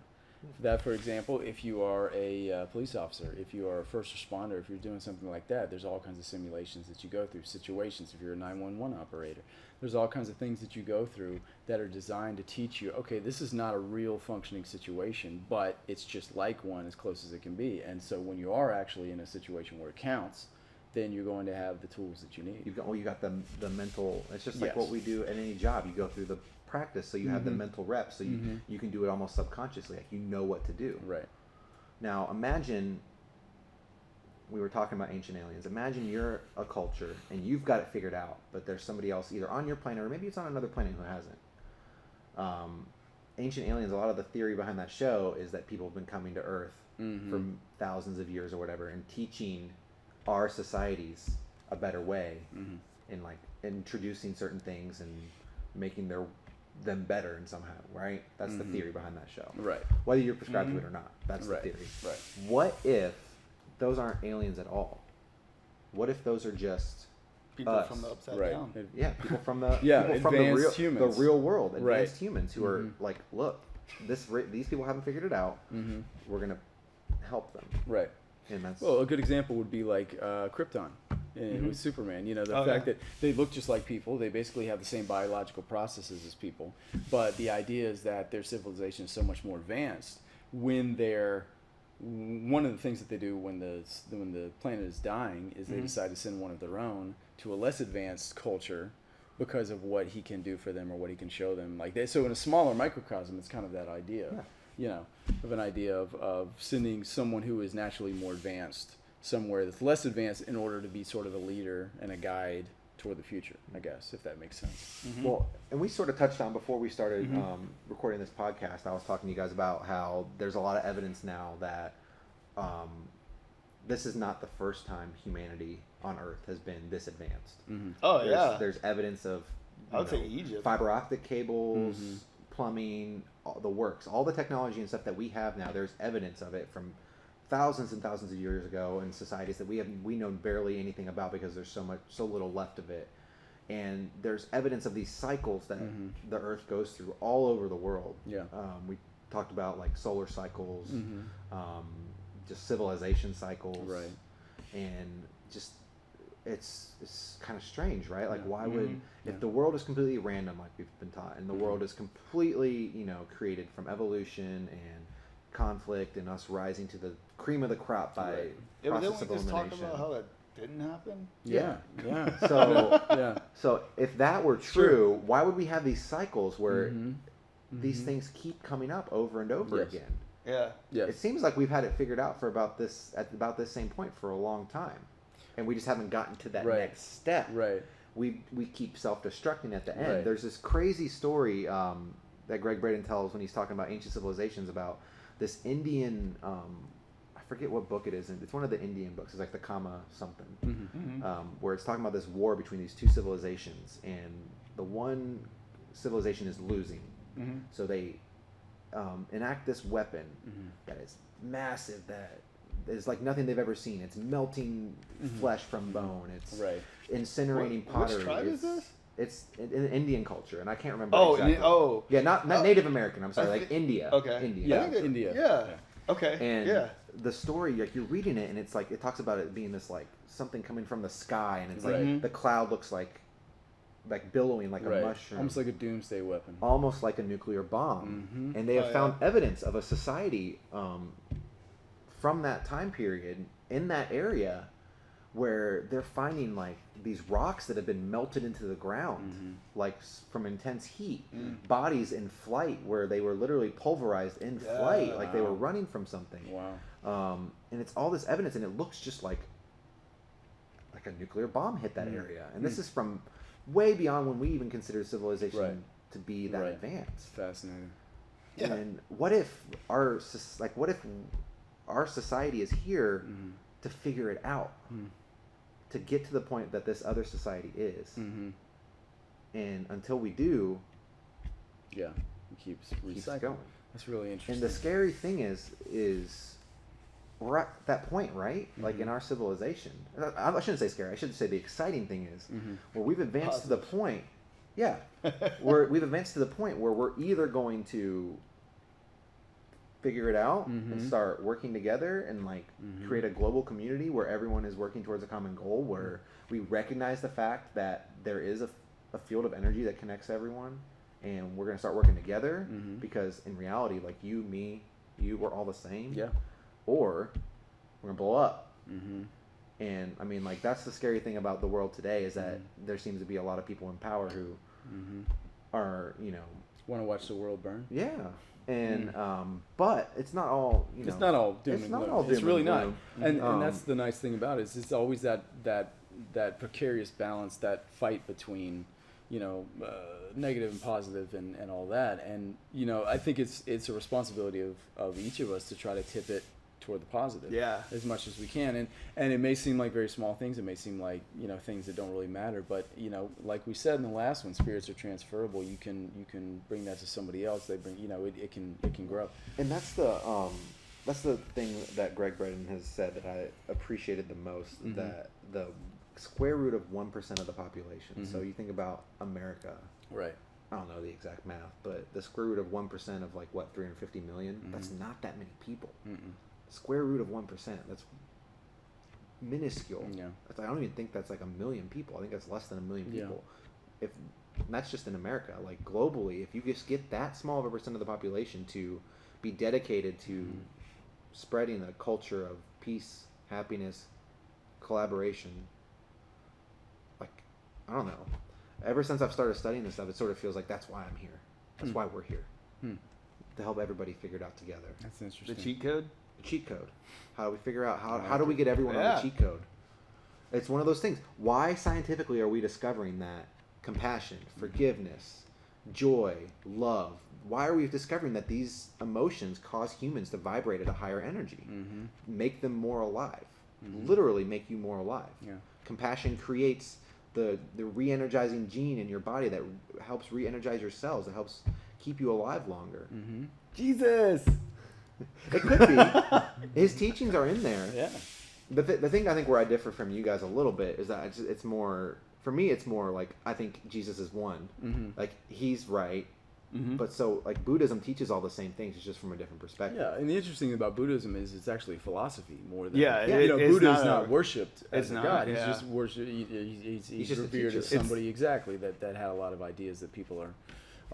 That, for example, if you are a police officer, if you are a first responder, if you're doing something like that, there's all kinds of simulations that you go through, situations. If you're a 911 operator, there's all kinds of things that you go through that are designed to teach you, okay, this is not a real functioning situation, but it's just like one as close as it can be. And so when you are actually in a situation where it counts, then you're going to have the tools that you need. You got the mental. It's just like what we do at any job. You go through the practice, so you have the mental reps, so you can do it almost subconsciously, like you know what to do. Right. Now imagine, we were talking about ancient aliens. Imagine you're a culture and you've got it figured out, but there's somebody else either on your planet or maybe it's on another planet who hasn't. Ancient aliens, a lot of the theory behind that show is that people have been coming to Earth for thousands of years or whatever and teaching our societies a better way, and like introducing certain things and making them better in somehow, right? That's the theory behind that show. Right. Whether you're prescribed to it or not, that's the theory. Right. What if those aren't aliens at all? What if those are just people from the upside down? Yeah, people from the humans. the real world, advanced humans who are like, look, these people haven't figured it out. We're gonna help them. Right. And that's a good example would be like Krypton with Superman. You know, the fact that they look just like people. They basically have the same biological processes as people. But the idea is that their civilization is so much more advanced. When they're one of the things that they do when the planet is dying is they decide to send one of their own to a less advanced culture because of what he can do for them or what he can show them. So in a smaller microcosm, it's kind of that idea. Yeah. You know, of an idea of sending someone who is naturally more advanced somewhere that's less advanced in order to be sort of a leader and a guide toward the future, I guess, if that makes sense. Well, and we sort of touched on before we started recording this podcast, I was talking to you guys about how there's a lot of evidence now that this is not the first time humanity on Earth has been this advanced. There's evidence of I would say Egypt. Fiber optic cables, plumbing, all the works, all the technology and stuff that we have now. There's evidence of it from thousands and thousands of years ago in societies that we know barely anything about because there's so little left of it. And there's evidence of these cycles that the Earth goes through all over the world. Yeah. We talked about like solar cycles, just civilization cycles, right? And just it's kind of strange, right? Like, why would if the world is completely random, like we've been taught, and the world is completely, created from evolution and conflict and us rising to the cream of the crop by process of elimination. Just talk about how that didn't happen. Yeah. So if that were true, why would we have these cycles where these things keep coming up over and over again? Yeah. It seems like we've had it figured out for about this same point for a long time. And we just haven't gotten to that next step. Right. We keep self-destructing at the end. Right. There's this crazy story that Greg Braden tells when he's talking about ancient civilizations about this Indian, I forget what book it is. It's one of the Indian books. It's like the Kama something, where it's talking about this war between these two civilizations. And the one civilization is losing. So they enact this weapon that is massive, that is like nothing they've ever seen. It's melting flesh from bone. It's incinerating pottery. Which tribe is this? it's in Indian culture, and I can't remember. Oh, exactly. Yeah, not Native American. I'm sorry, like India. Okay. India. Yeah, India. Yeah. Okay. And the story, like you're reading it, and it's like it talks about it being this like something coming from the sky, and it's like the cloud looks like billowing like a mushroom, almost like a doomsday weapon, almost like a nuclear bomb. And they have found evidence of a society from that time period in that area where they're finding like these rocks that have been melted into the ground like from intense heat, bodies in flight where they were literally pulverized in flight, like they were running from something. And it's all this evidence, and it looks just like a nuclear bomb hit that area. And this is from way beyond when we even consider civilization to be that advanced. It's fascinating. And what if our society is here to figure it out, to get to the point that this other society is, and until we do, it keeps going. That's really interesting. And the scary thing is we're at that point, right? Like in our civilization. I shouldn't say scary. I should say the exciting thing is where we've advanced to the point. Yeah, we've advanced to the point where we're either going to figure it out and start working together and like create a global community where everyone is working towards a common goal, where we recognize the fact that there is a field of energy that connects everyone, and we're going to start working together because in reality, like you, me, we're all the same. Yeah. Or we're going to blow up. And I mean, like, that's the scary thing about the world today is that there seems to be a lot of people in power who are, want to watch the world burn. Yeah. And but it's not all, it's not all doom and gloom. It's really not. And that's the nice thing about it is it's always that precarious balance, that fight between negative and positive and all that. And I think it's a responsibility of each of us to try to tip it toward the positive as much as we can. And it may seem like very small things, it may seem like things that don't really matter, but like we said in the last one, spirits are transferable. You can bring that to somebody else. They bring it can grow. And that's the thing that Greg Braden has said that I appreciated the most, that the square root of 1% of the population. So you think about America, right? I don't know the exact math, but the square root of 1% of like what, 350 million? That's not that many people. Square root of 1%, that's minuscule. I don't even think that's like 1 million people. I think that's less than 1 million people. And that's just in America. Like globally, if you just get that small of a percent of the population to be dedicated to spreading a culture of peace, happiness, collaboration, like, I don't know. Ever since I've started studying this stuff, it sort of feels like that's why I'm here. That's why we're here. To help everybody figure it out together. That's interesting. The cheat code? The cheat code. How do we figure out how do we get everyone on the cheat code? It's one of those things. Why scientifically are we discovering that compassion, forgiveness, joy, love, why are we discovering that these emotions cause humans to vibrate at a higher energy? Make them more alive. Literally make you more alive. Compassion creates the re-energizing gene in your body that helps re-energize your cells, that helps keep you alive longer. Jesus! It could be. His teachings are in there. Yeah. The thing I think where I differ from you guys a little bit is that it's more, for me, it's more like I think Jesus is one. Like he's right. But so like Buddhism teaches all the same things, it's just from a different perspective. Yeah, and the interesting thing about Buddhism is it's actually philosophy more than Buddha is not worshipped as a god. Yeah. He's just worshipped. He's revered as somebody that had a lot of ideas that people are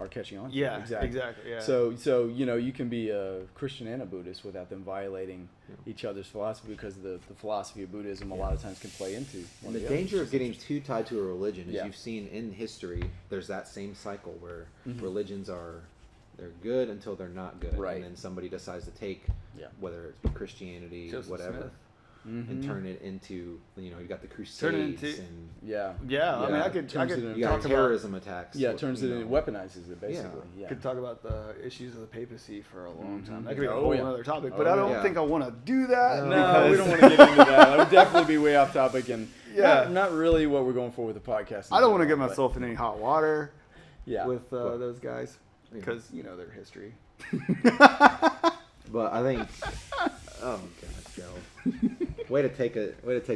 catching on to. Yeah, exactly. Yeah. So you can be a Christian and a Buddhist without them violating each other's philosophy, because the philosophy of Buddhism a lot of times can play into one and the danger of getting too tied to a religion is you've seen in history there's that same cycle where religions they're good until they're not good, and then somebody decides to take whether it's Christianity, whatever Smith. And turn it into, you got the Crusades and I mean, I could talk about terrorism attacks. Yeah, it turns it into, weaponizes it basically. Yeah. Could talk about the issues of the papacy for a long time. That could be a whole other topic, but I don't think I want to do that. No, we don't want to get into that. That would definitely be way off topic and not really what we're going for with the podcast. I don't want to get myself in any hot water with those guys because their history. But I think, oh God, Joe. Way to take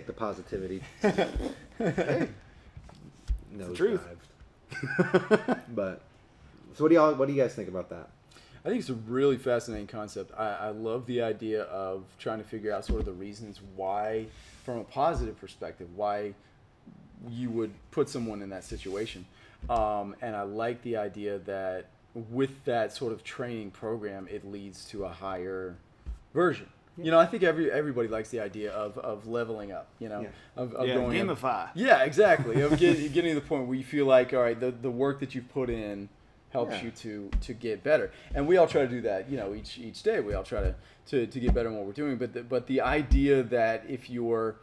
the positivity. Hey, No truth. But so what do you guys think about that? I think it's a really fascinating concept. I love the idea of trying to figure out sort of the reasons why, from a positive perspective, why you would put someone in that situation. And I like the idea that with that sort of training program, it leads to a higher version. You know, I think everybody likes the idea of leveling up, you know, of going gamify. up. Yeah, exactly. Of getting to the point where you feel like, all right, the work that you've put in helps you to get better. And we all try to do that, you know, each day. We all try to get better in what we're doing. But the idea that if you're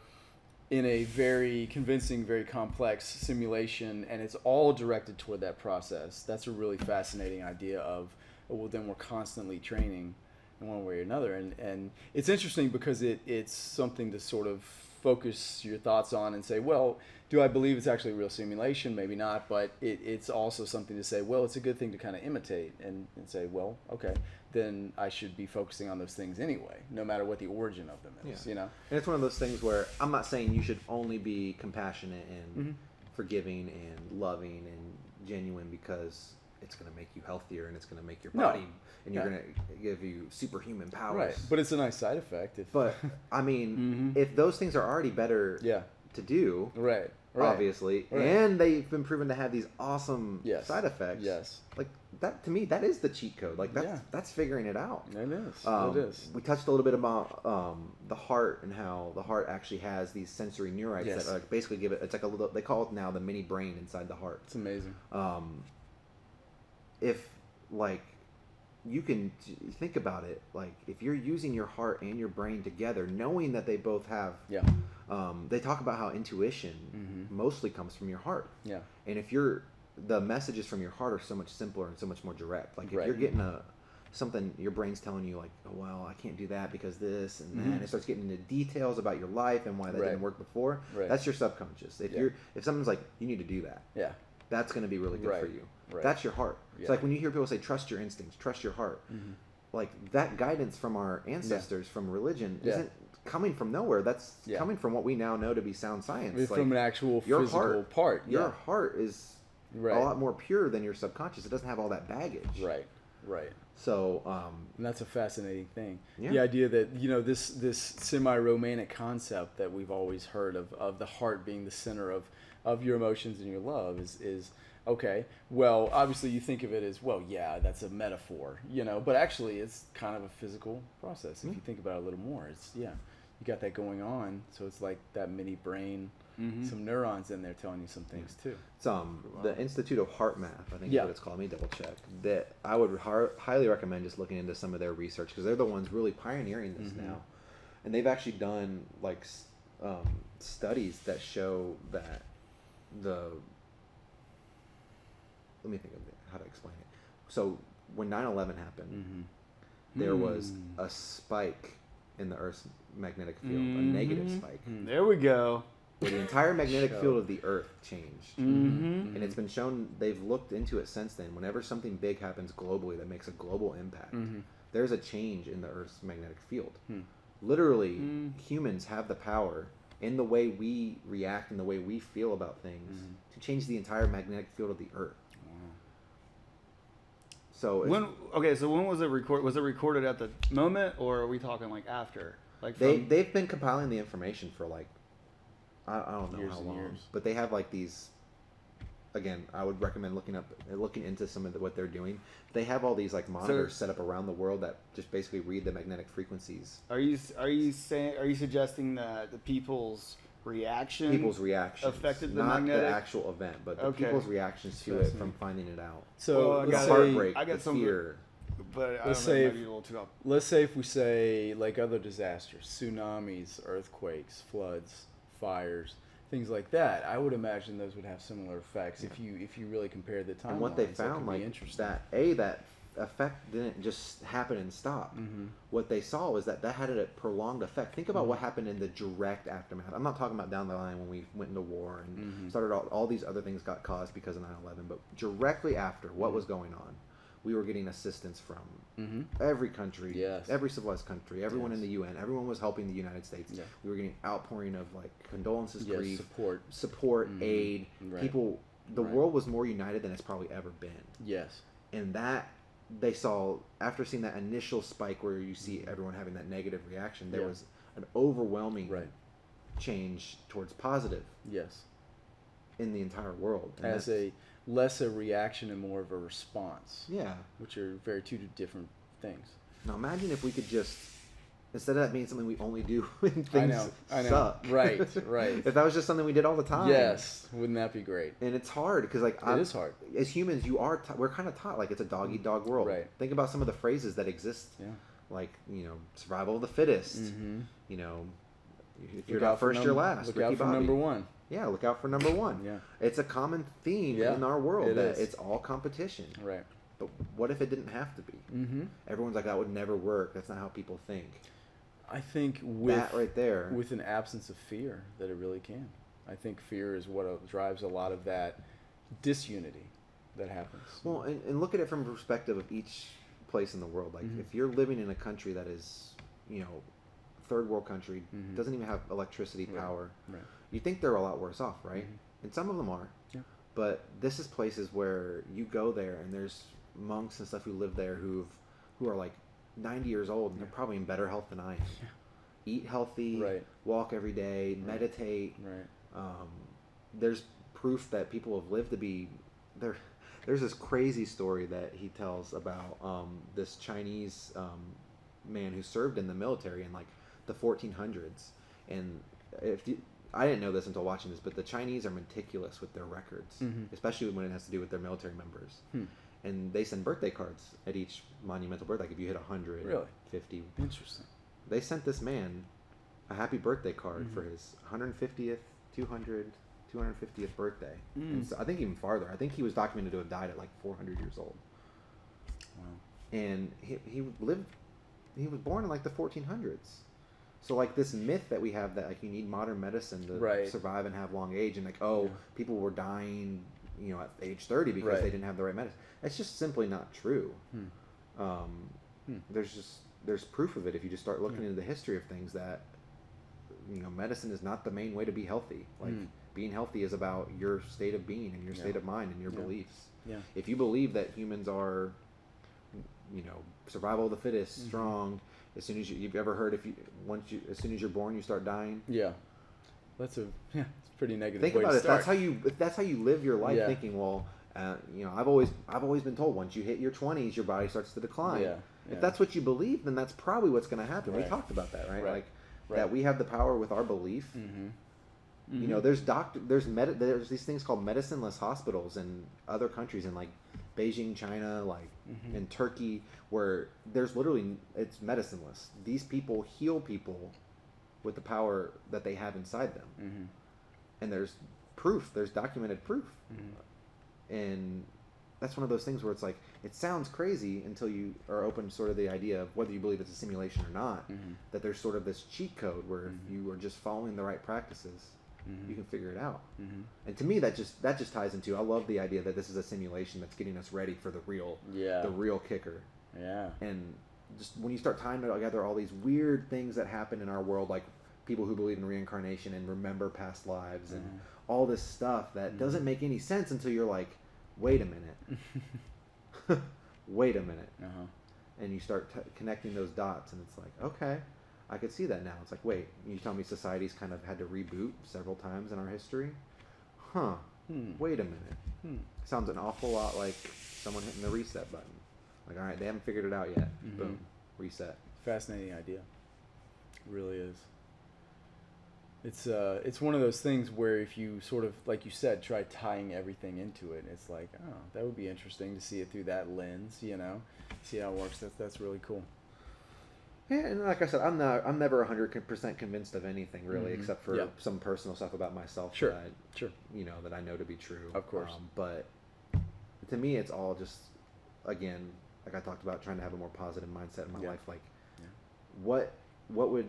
in a very convincing, very complex simulation and it's all directed toward that process, that's a really fascinating idea of, well, then we're constantly training in one way or another. And it's interesting because it's something to sort of focus your thoughts on and say, well, do I believe it's actually a real simulation? Maybe not, but it's also something to say, well, it's a good thing to kind of imitate and say, well, okay, then I should be focusing on those things anyway, no matter what the origin of them is, you know? And it's one of those things where I'm not saying you should only be compassionate and forgiving and loving and genuine because it's going to make you healthier and it's going to make your body and you're going to give you superhuman powers. Right, but it's a nice side effect. But, I mean, if those things are already better to do, obviously, and they've been proven to have these awesome side effects, like that, to me, that is the cheat code. Like, that's figuring it out. It is. It is. We touched a little bit about the heart and how the heart actually has these sensory neurites that basically give it, it's like a little, they call it now the mini brain inside the heart. It's amazing. If, like, you can think about it, like, if you're using your heart and your brain together, knowing that they both have, they talk about how intuition mostly comes from your heart. Yeah. And if the messages from your heart are so much simpler and so much more direct. Like, if you're getting something, your brain's telling you, like, oh, well, I can't do that because this and that, and it starts getting into details about your life and why that didn't work before, that's your subconscious. If someone's like, you need to do that, that's going to be really good for you. That's your heart. It's like when you hear people say, trust your instincts, trust your heart. Like, that guidance from our ancestors, from religion, isn't coming from nowhere. That's coming from what we now know to be sound science. It's from an actual physical part. Your heart is a lot more pure than your subconscious. It doesn't have all that baggage. Right. So, and that's a fascinating thing. The idea that, you know, this semi-romantic concept that we've always heard of the heart being the center of your emotions and your love is okay. Well, obviously you think of it as, well, yeah, that's a metaphor, you know, but actually it's kind of a physical process. If you think about it a little more, it's, you got that going on. So it's like that mini brain, some neurons in there telling you some things too. It's the Institute of Heart Math, I think is what it's called. Let me double check. That I would highly recommend just looking into some of their research because they're the ones really pioneering this now. And they've actually done like studies that show that let me think of how to explain it. So when 9/11 happened, there was a spike in the Earth's magnetic field, a negative spike. There we go. Where the entire magnetic field of the Earth changed. And it's been shown, they've looked into it since then. Whenever something big happens globally that makes a global impact, there's a change in the Earth's magnetic field. Literally, humans have the power in the way we react and the way we feel about things to change the entire magnetic field of the Earth. So when was it recorded? Was it recorded at the moment, or are we talking like after? Like they've been compiling the information for like I don't know years how and long, years. But they have like these. Again, I would recommend looking into some of what they're doing. They have all these like monitors set up around the world that just basically read the magnetic frequencies. Are you suggesting that the people's reactions affected the not magnetic? the actual event, but the people's reactions to it from finding it out. So the heartbreak, the fear. But let's say if we say like other disasters, tsunamis, earthquakes, floods, fires, things like that, I would imagine those would have similar effects if you really compare the timelines. And what they found, like that effect didn't just happen and stop. What they saw was that had a prolonged effect. Think about what happened in the direct aftermath. I'm not talking about down the line when we went into war and started all these other things got caused because of 9/11, but directly after what was going on, we were getting assistance from every country, every civilized country, everyone in the UN. Everyone was helping the United States. We were getting outpouring of like condolences, grief, support, aid. People the world was more united than it's probably ever been. Yes. And that they saw, after seeing that initial spike where you see everyone having that negative reaction, there was an overwhelming change towards positive. Yes. In the entire world. And as less a reaction and more of a response. Yeah. Which are two different things. Now imagine if we could just, instead of that being something we only do when things suck. Right. If that was just something we did all the time. Yes. Wouldn't that be great? And it's hard because it is hard. As humans, we're kind of taught like it's a dog eat dog world. Right. Think about some of the phrases that exist. Yeah. Like, survival of the fittest. Mm-hmm. If you're not first, you're last. Look out for number one. Yeah, look out for number one. Yeah. It's a common theme in our world it's all competition. Right. But what if it didn't have to be? Mm-hmm. Everyone's like, that would never work. That's not how people think. I think with that right there, with an absence of fear, that it really can. I think fear is what drives a lot of that disunity that happens. Well, and look at it from the perspective of each place in the world. Like, if you're living in a country that is, third world country, doesn't even have electricity, power, you think they're a lot worse off, right? And some of them are. Yeah. But this is places where you go there and there's monks and stuff who live there who are like 90 years old and they're probably in better health than I am. Yeah. Eat healthy, walk every day, meditate. Right. There's proof that people have lived to be there. There's this crazy story that he tells about this Chinese man who served in the military in like the 1400s. And I didn't know this until watching this, but the Chinese are meticulous with their records, especially when it has to do with their military members. And they send birthday cards at each monumental birthday. Like if you hit 100, really? 50. Interesting. They sent this man a happy birthday card for his 150th, 250th birthday. And so I think even farther. I think he was documented to have died at like 400 years old. Wow. And he was born in like the 1400s. So like this myth that we have that like you need modern medicine to survive and have long age, and like people were dying, at age 30 because they didn't have the right medicine. It's just simply not true. There's proof of it if you just start looking into the history of things that medicine is not the main way to be healthy. Like being healthy is about your state of being and your state of mind and your beliefs. Yeah. If you believe that humans are, survival of the fittest, strong. As soon as you've ever heard as soon as you're born you start dying. Yeah, it's pretty negative. Think way about to it. Start. That's how you live your life, thinking, well, I've always been told once you hit your 20s your body starts to decline. Yeah. If that's what you believe, then that's probably what's going to happen. We talked about that, right? Like that we have the power with our belief. There's these things called medicine-less hospitals in other countries, in like Beijing, China, like in Turkey, where there's literally, it's medicine-less. These people heal people with the power that they have inside them. And there's documented proof. And that's one of those things where it's like, it sounds crazy until you are open to sort of the idea of whether you believe it's a simulation or not, that there's sort of this cheat code where if you are just following the right practices, you can figure it out. And to me, that just ties into, I love the idea that this is a simulation that's getting us ready for the real kicker. Yeah. And just when you start tying together all these weird things that happen in our world, like people who believe in reincarnation and remember past lives and all this stuff that doesn't make any sense until you're like, wait a minute. Wait a minute. And you start connecting those dots, and it's like, okay, I could see that now. It's like, wait, you tell me society's kind of had to reboot several times in our history? Wait a minute. Sounds an awful lot like someone hitting the reset button. Like, all right, they haven't figured it out yet. Boom, reset. Fascinating idea. It really is. It's one of those things where if you sort of, like you said, try tying everything into it, it's like, oh, that would be interesting to see it through that lens, see how it works. That's really cool. Yeah, and like I said, I'm never 100% convinced of anything really, except for some personal stuff about myself. Sure. That I know to be true. Of course. But to me, it's all just, again, like I talked about, trying to have a more positive mindset in my life. Like, what would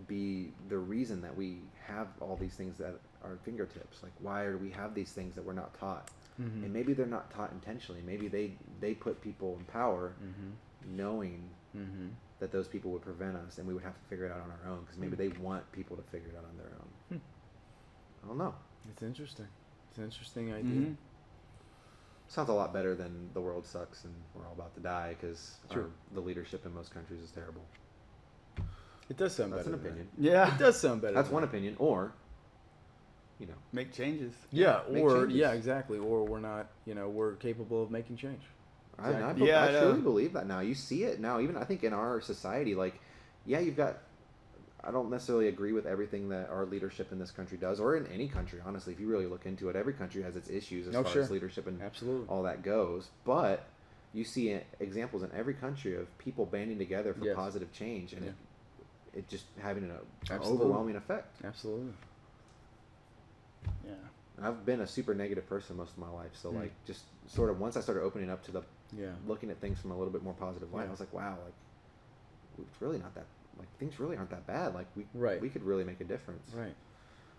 be the reason that we have all these things at our fingertips? Like, why do we have these things that we're not taught? And maybe they're not taught intentionally. Maybe they put people in power knowing that those people would prevent us, and we would have to figure it out on our own, because maybe they want people to figure it out on their own. I don't know. It's interesting. It's an interesting idea. Sounds a lot better than the world sucks and we're all about to die because the leadership in most countries is terrible. It does sound That's better. an opinion. Yeah. It does sound better. That's one opinion. Or, make changes. Yeah, make or changes. yeah, exactly. Or we're not, we're capable of making change. I truly believe that now. You see it now. Even I think in our society, like, you've got. I don't necessarily agree with everything that our leadership in this country does, or in any country. Honestly, if you really look into it, every country has its issues as far as leadership and all that goes. But you see examples in every country of people banding together for positive change, and it just having an overwhelming effect. Absolutely. Yeah. I've been a super negative person most of my life, so like just sort of once I started opening up to the looking at things from a little bit more positive light, I was like, wow, like it's really not that, like things really aren't that bad. Like we could really make a difference. Right.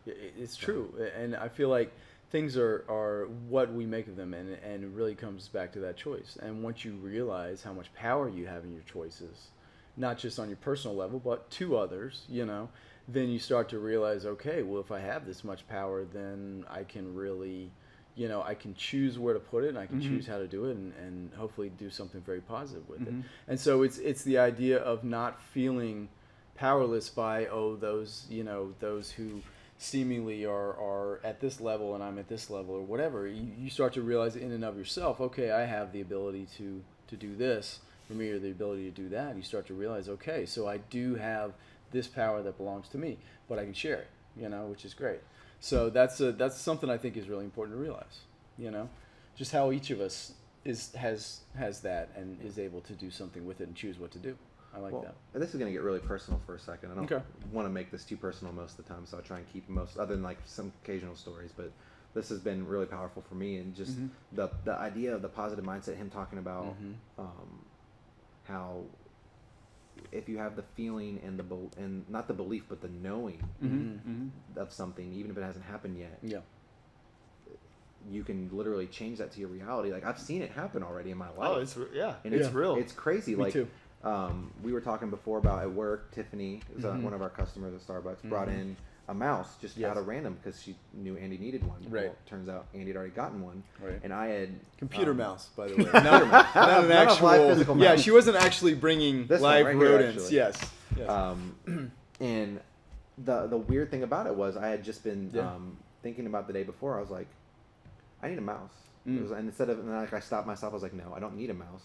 It's true, and I feel like things are what we make of them, and it really comes back to that choice. And once you realize how much power you have in your choices, not just on your personal level, but to others, then you start to realize, okay, well, if I have this much power, then I can really, I can choose where to put it, and I can choose how to do it, and hopefully do something very positive with it. And so it's the idea of not feeling powerless by, those who seemingly are at this level and I'm at this level or whatever. You start to realize in and of yourself, okay, I have the ability to do this for me, or the ability to do that. And you start to realize, okay, so I do have this power that belongs to me, but I can share it, which is great. So that's something I think is really important to realize, just how each of us has that and is able to do something with it and choose what to do. I like that. And this is going to get really personal for a second. I don't want to make this too personal most of the time, so I'll try and keep most, other than like some occasional stories, but this has been really powerful for me, and just the idea of the positive mindset, him talking about how if you have the feeling and not the belief but the knowing of something, even if it hasn't happened yet, you can literally change that to your reality. Like I've seen it happen already in my life. It's real. It's crazy. Me like too. We were talking before about at work, Tiffany, one of our customers at Starbucks, brought in a mouse just out of random because she knew Andy needed one. Right. Well, turns out Andy had already gotten one. Right. And I had computer mouse, by the way. not an actual live physical mouse. Yeah, she wasn't actually bringing This live one right here, rodents. actually. Yes. And the weird thing about it was I had just been thinking about the day before. I was like, I need a mouse. And I stopped myself. I was like, no, I don't need a mouse.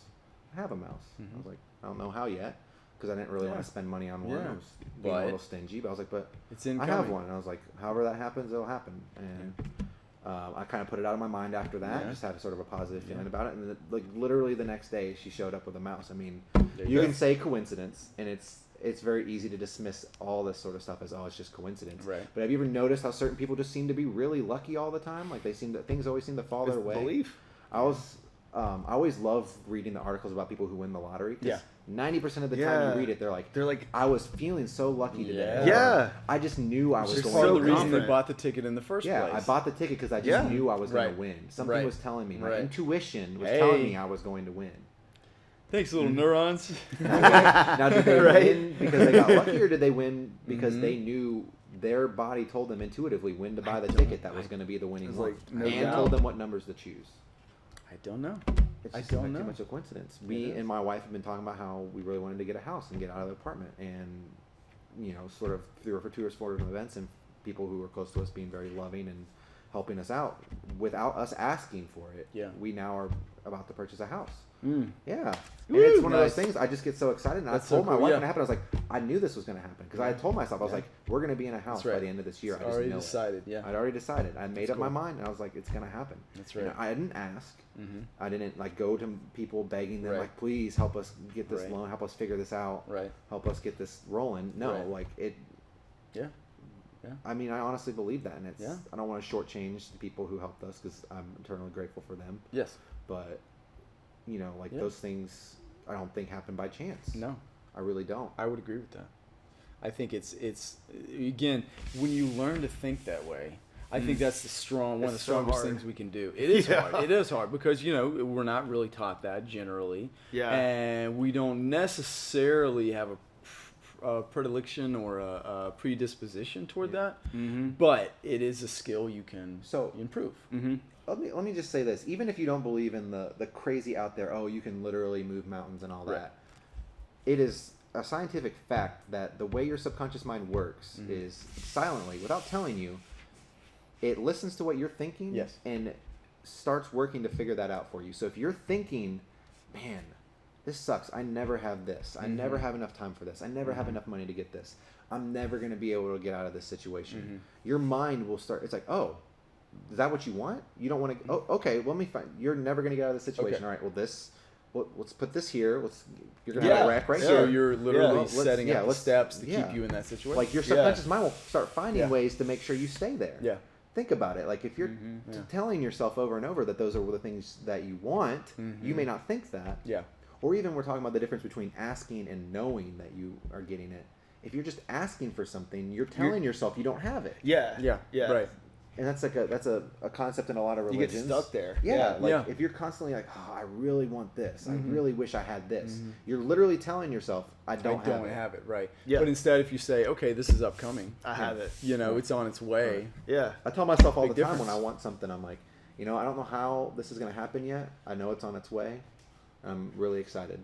I have a mouse. I was like, I don't know how yet, because I didn't really want to spend money on one. I was being a little stingy, but I was like, but I have one. And I was like, however that happens, it'll happen. And I kind of put it out of my mind after that. Just had sort of a positive feeling about it. And like literally the next day, she showed up with a mouse. I mean, you can say coincidence, and it's very easy to dismiss all this sort of stuff as, it's just coincidence. Right. But have you ever noticed how certain people just seem to be really lucky all the time? Like things always seem to fall their way. Belief. I always love reading the articles about people who win the lottery. 90% of the time you read it, they're like, I was feeling so lucky today. Yeah. I just knew I was It's going part to of the win. reason they bought the ticket in the first place. I bought the ticket because I just knew I was going to win. Something was telling me. My intuition was telling me I was going to win. Thanks, little neurons. Now, did they win because they got lucky, or did they win because they knew their body told them intuitively when to buy the ticket that was going to be the winning one, and told them what numbers to choose? I don't know. It's just too much of a coincidence. Me and my wife have been talking about how we really wanted to get a house and get out of the apartment, and sort of through a fortuitous order of events and people who were close to us being very loving and helping us out without us asking for it. We now are about to purchase a house. Yeah. And it's one of those things, I just get so excited. And I told my wife when it happened, I was like, I knew this was going to happen. Because I had told myself, I was like, we're going to be in a house by the end of this year. I just already know decided, I'd already decided. I made up my mind, and I was like, it's going to happen. That's right. And I didn't ask. I didn't go to people begging them, like, please help us get this loan, help us figure this out, help us get this rolling. No, Yeah. I mean, I honestly believe that, and I don't want to shortchange the people who helped us because I'm eternally grateful for them. Yes. But those things I don't think happen by chance. No, I really don't. I would agree with that. I think it's again, when you learn to think that way, I think that's one of the strongest things we can do. It is hard. It is hard because we're not really taught that generally. And we don't necessarily have predilection or a predisposition toward that, Mm-hmm. but it is a skill you can So- improve. Mm-hmm. Let me just say this. Even if you don't believe in the crazy out there, oh, you can literally move mountains and all Right. that, it is a scientific fact that the way your subconscious mind works is silently, without telling you, it listens to what you're thinking Yes. and starts working to figure that out for you. So if you're thinking, man, this sucks. I never have this. I never have enough time for this. I never have enough money to get this. I'm never going to be able to get out of this situation. Your mind will start, it's like, oh, is that what you want? You don't want to, oh, okay, well, let me find, you're never going to get out of this situation. Okay. All right, well, let's put this here. You're going to have a rack right So here. you're literally Let's- setting up the let's- steps to yeah. keep you in that situation. Like your subconscious mind will start finding Yeah. ways to make sure you stay there. Yeah. Think about it. Like if you're Yeah. telling yourself over and over that those are the things that you want, you may not think that. Yeah. Or even we're talking about the difference between asking and knowing that you are getting it. If you're just asking for something, you're telling yourself you don't have it. Yeah. Yeah. Yeah. Right. And that's like a concept in a lot of You religions. get stuck there. Yeah, like Yeah. if you're constantly like, oh, I really want this. I really wish I had this. You're literally telling yourself, I don't have it. Right. Yeah. But instead, if you say, okay, this is upcoming, I have it. you know, it's on its way. Yeah. I tell myself all Big the time difference. when I want something, I'm like, I don't know how this is going to happen yet. I know it's on its way. I'm really excited.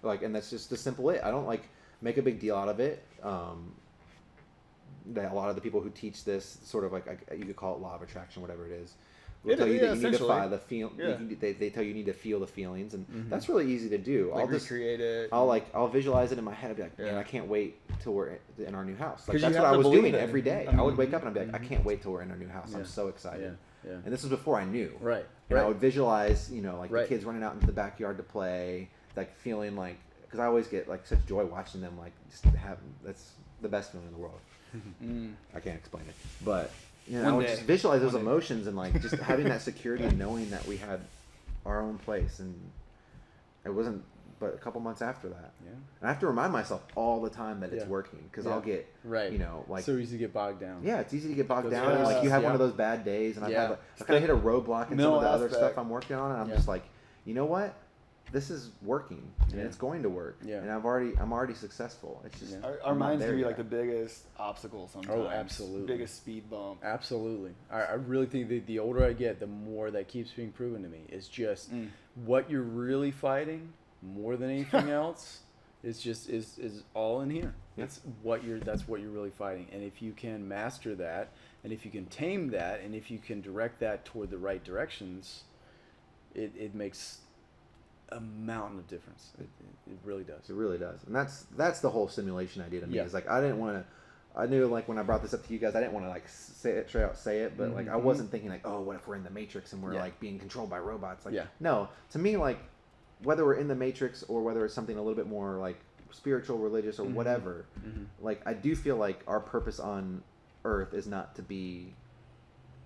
Like, and that's just the simple it. I don't like make a big deal out of it. That a lot of the people who teach this sort of like, you could call it law of attraction, whatever it is, will tell you that you need to feel the feel. Yeah. They tell you need to feel the feelings, and that's really easy to do. Like I'll just recreate it. I'll visualize it in my head. I'll be like, man, Yeah. I can't wait till we're in our new house. Like 'Cause you that's have what I to was believe doing it. every day. I would wake up and I'd be like, I can't wait till we're in our new house. Yeah. I'm so excited. Yeah. And this was before I knew. Right. And I Right. would visualize, like Right. the kids running out into the backyard to play, like feeling like, because I always get like such joy watching them, like just have, that's the best feeling in the world. I can't explain it, but I One would day. just visualize those One day. emotions and like just having that security and knowing that we had our own place, and it wasn't but a couple months after that. Yeah. And I have to remind myself all the time that it's Yeah. working, because Yeah. I'll get Right. like so easy to get bogged down. yeah, it's easy to get bogged Goes down, and like you have fast, one of yeah. those bad days, and Yeah. I've kind of hit a roadblock in some Mental of the other aspect. stuff I'm working on, and I'm Yeah. just like, you know what, this is working, and Yeah. it's going to work, Yeah. and I'm already successful. It's just Yeah. Our I'm not minds there can be yet. like the biggest obstacle sometimes. Oh, absolutely. Biggest speed bump. Absolutely. I really think that the older I get, the more that keeps being proven to me is just what you're really fighting more than anything else is all in here. Yeah. That's what you're really fighting. And if you can master that, and if you can tame that, and if you can direct that toward the right directions, it makes a mountain of difference. It really does. It really does, and that's the whole simulation idea to me. Yeah. Is like I knew like when I brought this up to you guys, I didn't want to like say it straight out, but like I wasn't thinking like, oh, what if we're in the Matrix and we're Yeah. like being controlled by robots? Like, Yeah. no, to me, like whether we're in the Matrix or whether it's something a little bit more like spiritual, religious, or whatever, like I do feel like our purpose on Earth is not to be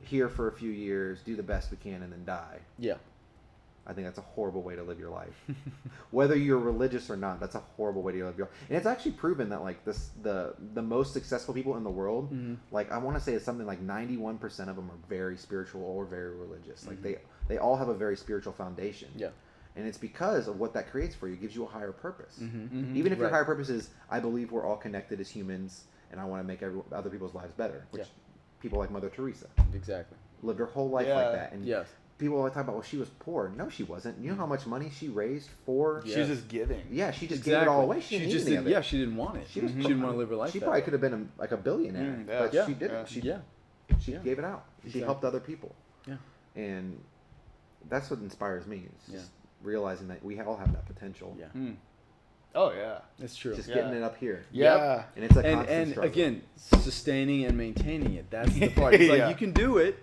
here for a few years, do the best we can, and then die. Yeah. I think that's a horrible way to live your life. Whether you're religious or not, that's a horrible way to live your life. And it's actually proven that like the most successful people in the world, like I want to say it's something like 91% of them are very spiritual or very religious. Like they all have a very spiritual foundation. Yeah. And it's because of what that creates for you. It gives you a higher purpose. Mm-hmm. Even if your Right. higher purpose is, I believe we're all connected as humans, and I want to make other people's lives better. Which Yeah. people like Mother Teresa Exactly. lived her whole life Yeah. like that. And Yes. people always talk about, well, she was poor. No, she wasn't. You know how much money she raised for? Yeah. She's just giving. Yeah, she just gave it all away. She didn't need any of it. Yeah, she didn't want it. She was- She didn't want to live her life. She that probably way. could have been like a billionaire, Yeah. but Yeah. she didn't. Yeah. She Yeah. gave it out. She Exactly. helped other people, Yeah. and that's what inspires me. It's just realizing that we all have that potential. Yeah. Oh yeah. It's true. Just Yeah. getting it up here. Yeah. And it's a and constant struggle. again, sustaining and maintaining it. That's the part. It's Yeah. like you can do it,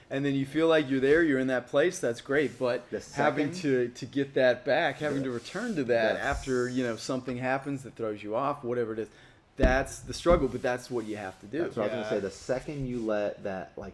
and then you feel like you're there, you're in that place. That's great, but The having second- to get that back, having Yeah. to return to that Yes. after something happens that throws you off, whatever it is, that's the struggle. But that's what you have to do. That's what I was Yeah. gonna say. The second you let that, like,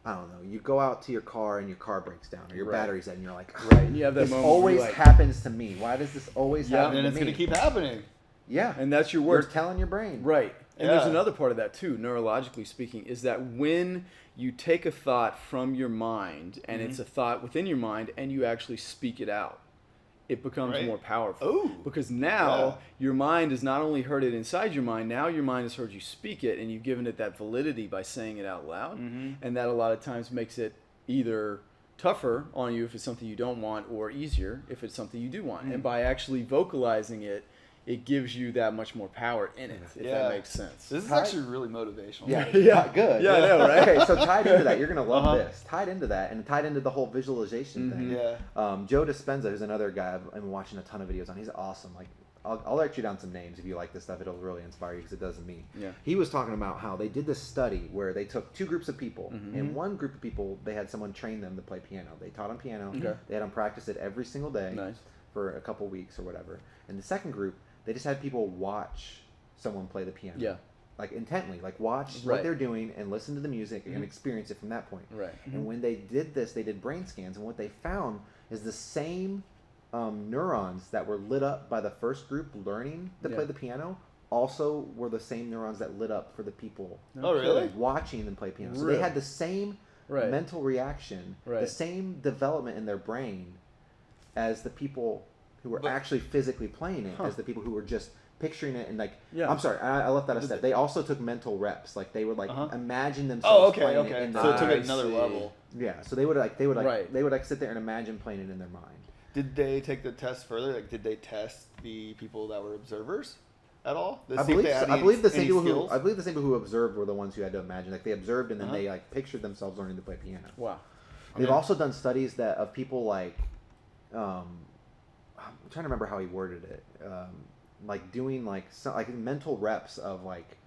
I don't know, you go out to your car and your car breaks down or your Right. battery's dead, and you're like, Right, and you have that this moment where always you're like- happens to me. Why does this always Yeah, happen And to it's me? gonna keep happening. Yeah, And that's your you're work. telling your brain. Right. And there's Yeah. another part of that too, neurologically speaking, is that when you take a thought from your mind and it's a thought within your mind and you actually speak it out, it becomes Right. more powerful. Ooh. Because now your mind has not only heard it inside your mind, now your mind has heard you speak it, and you've given it that validity by saying it out loud. And that a lot of times makes it either tougher on you if it's something you don't want, or easier if it's something you do want. And by actually vocalizing it, it gives you that much more power in it, if that makes sense. This is actually really motivational. Yeah, good. Yeah, I know, right? Okay, so tied into that, you're gonna love this. Tied into that, and tied into the whole visualization thing. Yeah. Joe Dispenza, who's another guy I've been watching a ton of videos on. He's awesome. Like, I'll write you down some names if you like this stuff. It'll really inspire you because it does me. Yeah. He was talking about how they did this study where they took two groups of people. In one group of people, they had someone train them to play piano. They taught them piano. Okay. They had them practice it every single day Nice. for a couple weeks or whatever. And the second group, they just had people watch someone play the piano. Yeah. Like intently, like watch Right. what they're doing and listen to the music and experience it from that point. Right. And when they did this, they did brain scans, and what they found is the same neurons that were lit up by the first group learning to play the piano also were the same neurons that lit up for the people Oh, really? watching them play piano. So Really? they had the same mental reaction, the same development in their brain as the people who were actually physically playing it, as the people who were just picturing it and like. I'm sorry, I left that a step. They also took mental reps, like they would like imagine themselves playing it. In So it took it I another see. level. Yeah, so they would sit there and imagine playing it in their mind. Did they take the test further? Like, did they test the people that were observers at all? I believe the same people who observed were the ones who had to imagine. Like they observed and then they like pictured themselves learning to play piano. Wow. They've also done studies that of people like, I'm trying to remember how he worded it, like doing like mental reps of like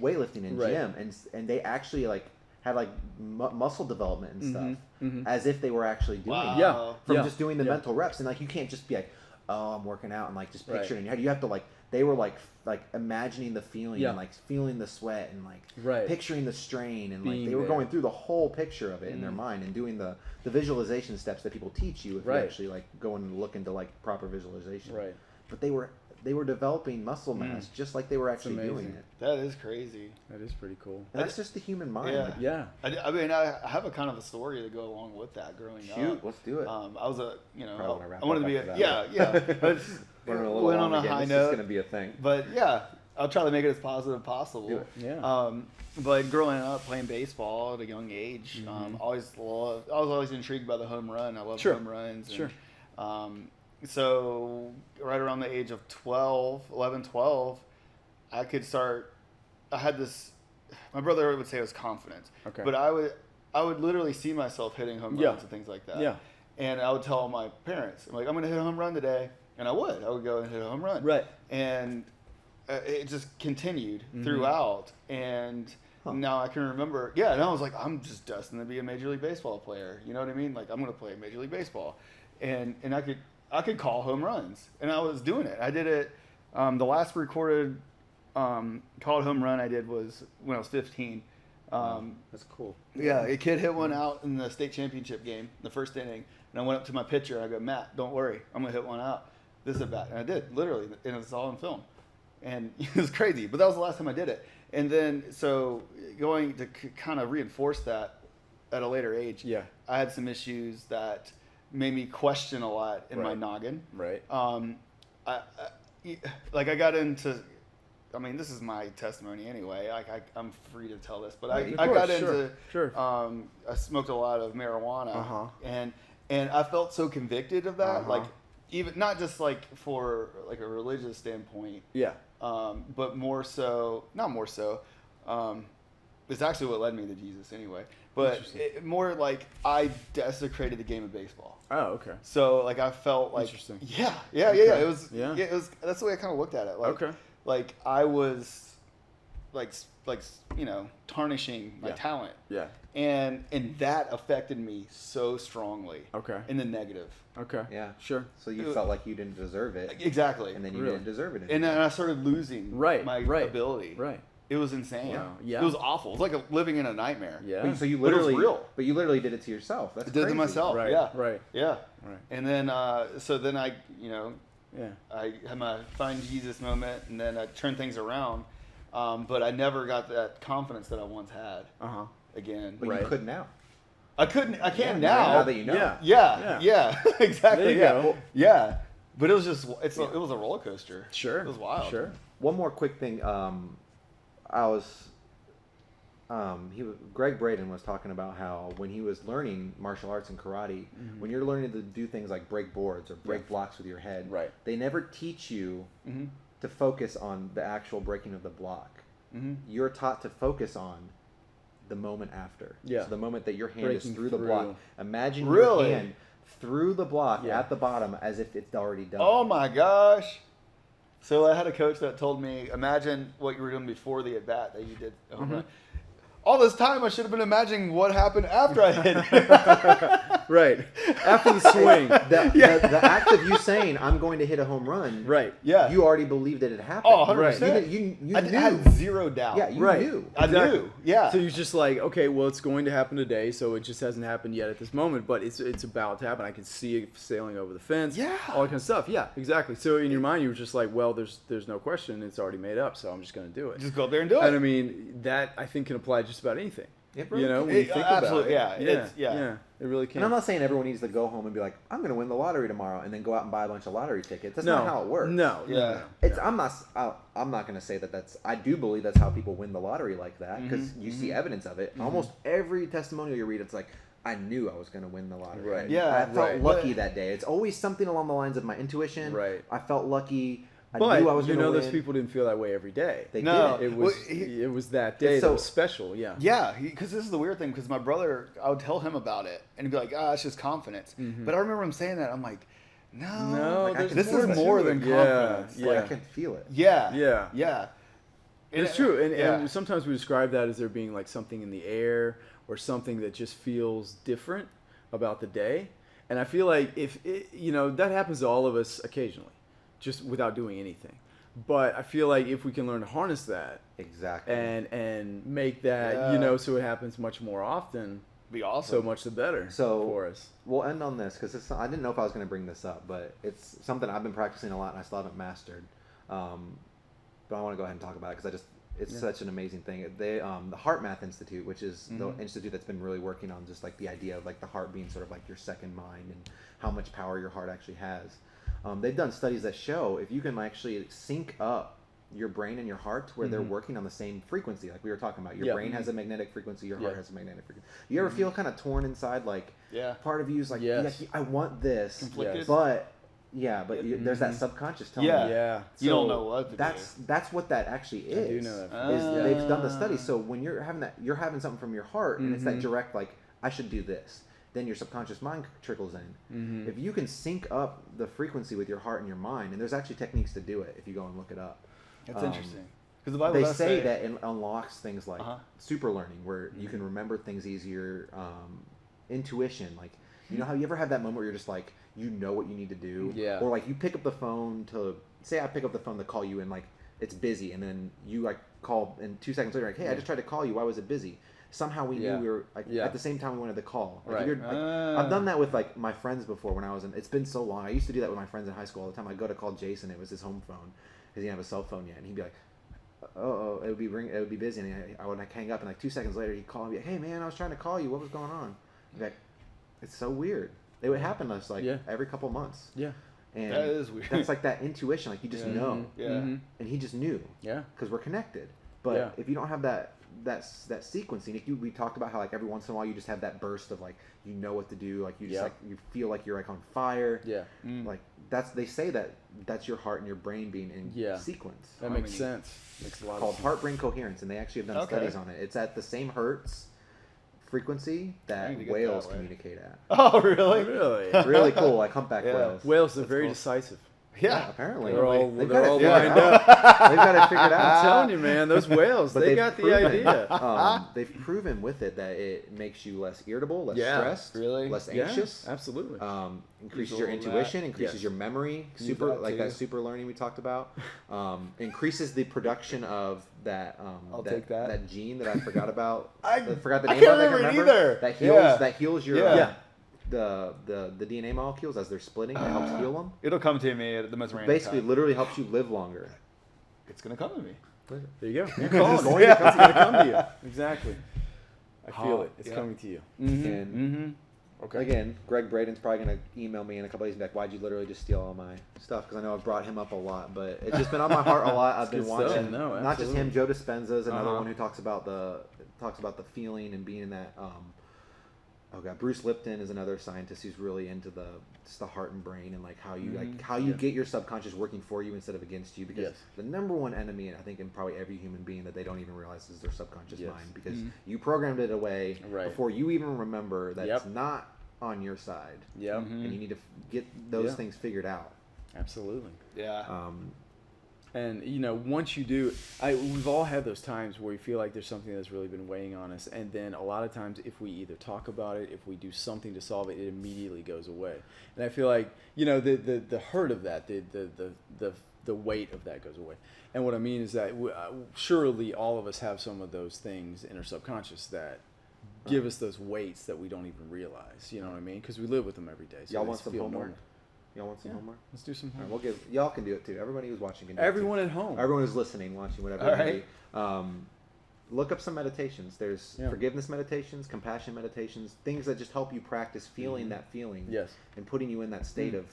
weightlifting in gym, and they actually like had like muscle development and stuff as if they were actually doing it. From just doing the mental reps. And like you can't just be like, oh, I'm working out and like just picture it in your head. You have to like, they were like imagining the feeling and like feeling the sweat and like picturing the strain and like they were going through the whole picture of it in their mind and doing the visualization steps that people teach you if you actually like go and look into like proper visualization. Right. But they were developing muscle mass just like they were actually doing it. That is crazy. That is pretty cool. And that's just the human mind. Yeah. I mean, I have a kind of a story to go along with that growing up. Shoot, let's do it. I was I wanted wanted to be went on a high note. It's going to be a thing. But yeah, I'll try to make it as positive as possible. Do it. Yeah. But growing up playing baseball at a young age, I was always intrigued by the home run. I love home runs. And, so right around the age of 11, 12, I had this, my brother would say it was confidence. Okay. But I would literally see myself hitting home runs and things like that. Yeah. And I would tell my parents, I'm like, I'm going to hit a home run today. And I would go and hit a home run. Right. And it just continued throughout. And now I can remember, and I was like, I'm just destined to be a Major League Baseball player. You know what I mean? Like, I'm going to play Major League Baseball. And I could call home runs. And I was doing it. I did it. The last recorded called home run I did was when I was 15. That's cool. Yeah, a kid hit one out in the state championship game, the first inning. And I went up to my pitcher and I go, Matt, don't worry. I'm going to hit one out. This is a bat. And I did, literally. And it's all on film. And it was crazy. But that was the last time I did it. And then, so going to kind of reinforce that at a later age, I had some issues that made me question a lot in my noggin. Right. I got into, I mean, this is my testimony anyway. I'm free to tell this, but I got into, I smoked a lot of marijuana, and I felt so convicted of that, like even not just like for like a religious standpoint, but more so, not more so. It's actually what led me to Jesus anyway. But more like I desecrated the game of baseball. Oh, okay. So like I felt like interesting. Yeah. It was that's the way I kind of looked at it. Like, like I was like tarnishing my talent. Yeah. And that affected me so strongly. Okay. In the negative. Okay. Yeah. Sure. So you felt like you didn't deserve it. Exactly. And then you didn't deserve it. And then I started losing my ability. Right. It was insane. Wow. Yeah. It was awful. It was like living in a nightmare. Yeah. So you literally, but you literally did it to yourself. That's crazy. I did it to myself. Right. Yeah. Right. Yeah. Right. And then, so then I had my find Jesus moment, and then I turned things around. But I never got that confidence that I once had. Again. But you could now. I couldn't. I can now. Now that you know. Yeah. Exactly. There you go. Yeah. But it was just it was a roller coaster. Sure. It was wild. Sure. One more quick thing. Greg Braden was talking about how when he was learning martial arts and karate, when you're learning to do things like break boards or break blocks with your head, Right. they never teach you to focus on the actual breaking of the block. You're taught to focus on the moment after. Yeah. So the moment that your hand Breaking is through the through. block. Imagine Really? your hand through the block Yeah. at the bottom as if it's already done. Oh my gosh. So I had a coach that told me, imagine what you were doing before the at bat that you did. All this time, I should have been imagining what happened after I hit it. Right. After the swing. The act of you saying, I'm going to hit a home run, Right. Yeah. you already believed that it happened. Oh, 100%. Right. You I knew. had zero doubt. Yeah, you Right. knew. I knew. Yeah. So you're just like, okay, well, it's going to happen today, so it just hasn't happened yet at this moment, but it's about to happen. I can see it sailing over the fence. Yeah. All that kind of stuff. Yeah, exactly. So in your mind, you were just like, well, there's no question. It's already made up, so I'm just going to do it. Just go up there and do it. And I mean, that I think can apply to just about anything. It really You know, can. when you think absolutely, about it. yeah. It really can. And I'm not saying everyone needs to go home and be like, I'm going to win the lottery tomorrow, and then go out and buy a bunch of lottery tickets. That's not how it works. No. Yeah. It's I'm not going to say that that's. I do believe that's how people win the lottery like that because you see evidence of it. Almost every testimonial you read, it's like, I knew I was going to win the lottery. Right. Yeah, I felt right. lucky that day. It's always something along the lines of my intuition. Right. I felt lucky. I But knew I was you going to know, win. those people didn't feel that way every day. They No. didn't. It was Well, it was that day so- that was special. Yeah. Yeah, because this is the weird thing. Because my brother, I would tell him about it, and he'd be like, "Ah, it's just confidence." But I remember him saying that. I'm like, "No, No, there's this more is to more it. than Yeah, confidence." yeah. Like, Like, I can feel it. yeah, Yeah. yeah. It's true, and yeah. sometimes we describe that as there being like something in the air or something that just feels different about the day. And I feel like if it, that happens to all of us occasionally, just without doing anything. But I feel like if we can learn to harness that Exactly. and make that Yeah. so it happens much more often, be awesome. so much the better So for us. we'll end on this because I didn't know if I was going to bring this up, but it's something I've been practicing a lot and I still haven't mastered. But I want to go ahead and talk about it because it's such an amazing thing. They the Heart Math Institute, which is the institute that's been really working on just like the idea of like the heart being sort of like your second mind and how much power your heart actually has. They've done studies that show if you can actually sync up your brain and your heart to where they're working on the same frequency, like we were talking about. Your brain has a magnetic frequency, your heart has a magnetic frequency. You ever feel kind of torn inside, like part of you is like, Yes. I want this, Conflicted? but there's that subconscious telling you. Yeah. You don't know what to That's what that actually is. I do know that. Is they've done the study. So when you're having something from your heart, and it's that direct, like, I should do this. Then your subconscious mind trickles in. If you can sync up the frequency with your heart and your mind, and there's actually techniques to do it if you go and look it up. That's interesting. Because the Bible They does say that it unlocks things like Uh-huh. super learning, where you can remember things easier, intuition. Like, you know how you ever have that moment where you're just like, you know what you need to do? Yeah. Or like you pick up the phone say I pick up the phone to call you and like it's busy, and then you like call and 2 seconds later like, hey, I just tried to call you. Why was it busy? Somehow we knew we were like at the same time we wanted to call. Like, Right. if you're, like, I've done that with like my friends before when I was in. It's been so long. I used to do that with my friends in high school all the time. I'd go to call Jason. It was his home phone because he didn't have a cell phone yet, and he'd be like, oh, it would be busy, and I would like hang up, and like 2 seconds later he'd call me, hey man, I was trying to call you. What was going on? I'd be like, it's so weird. It would happen to us like every couple months. Yeah. that And is weird. that's like that intuition. Like you just know. Yeah. Mhm. And he just knew. Yeah. Because we're connected. But if you don't have that sequencing, we talked about how like every once in a while you just have that burst of like you know what to do, like you just like you feel like you're like on fire. Yeah. Like they say that's your heart and your brain being in sequence. That makes sense. Makes a lot Called of sense. heart brain coherence, and they actually have done studies on it. It's at the same hertz frequency that need to get whales that way. communicate at. Oh, really? Really? Really cool, like humpback whales. Whales are That's very cool. decisive. Yeah. Apparently. They're all They've they're got it all figured lined out. up. They've got it figured out. I'm telling you, man, those whales, But they they've got the proven- idea. They've proven with it that it makes you less irritable, less Yeah. stressed, Really? less Yeah, anxious. absolutely. Increases Use your all that. intuition, increases Yes. your memory, Use that like too. that super learning we talked about. Increases the production of that take that. that gene that I forgot about. I forgot the I name can't of it. remember it either. That heals your Yeah. the DNA molecules as they're splitting. It helps heal them. It'll come to me at the most random Basically, time. literally helps you live longer. It's gonna come to me. There you go. You're It's calling going it. to come to you. Exactly. I feel Oh, it. It's yeah. coming to you. And Okay. Again, Greg Braden's probably going to email me in a couple days and be like, why'd you literally just steal all my stuff? Because I know I've brought him up a lot, but it's just been on my heart a lot. I've been watching, No, not just him, Joe Dispenza is another one who talks about the feeling and being in that. Bruce Lipton is another scientist who's really into just the heart and brain and like how you get your subconscious working for you instead of against you. Because the number one enemy, I think, in probably every human being that they don't even realize is their subconscious mind. Because you programmed it away before you even remember that it's not on your side. And you need to get those things figured out. Absolutely. Yeah. And once you do, we've all had those times where we feel like there's something that's really been weighing on us, and then a lot of times, if we either talk about it, if we do something to solve it, it immediately goes away. And I feel like the hurt of that, the weight of that goes away. And what I mean is that surely all of us have some of those things in our subconscious that give us those weights that we don't even realize. You know what I mean? Because we live with them every day. So y'all want some homework? Y'all want some homework? Let's do some homework. Right, y'all can do it too. Everybody who's watching can do Everyone it too. at home. Everyone who's listening, watching, whatever. All right. Look up some meditations. There's forgiveness meditations, compassion meditations, things that just help you practice feeling that feeling. Yes. And putting you in that state of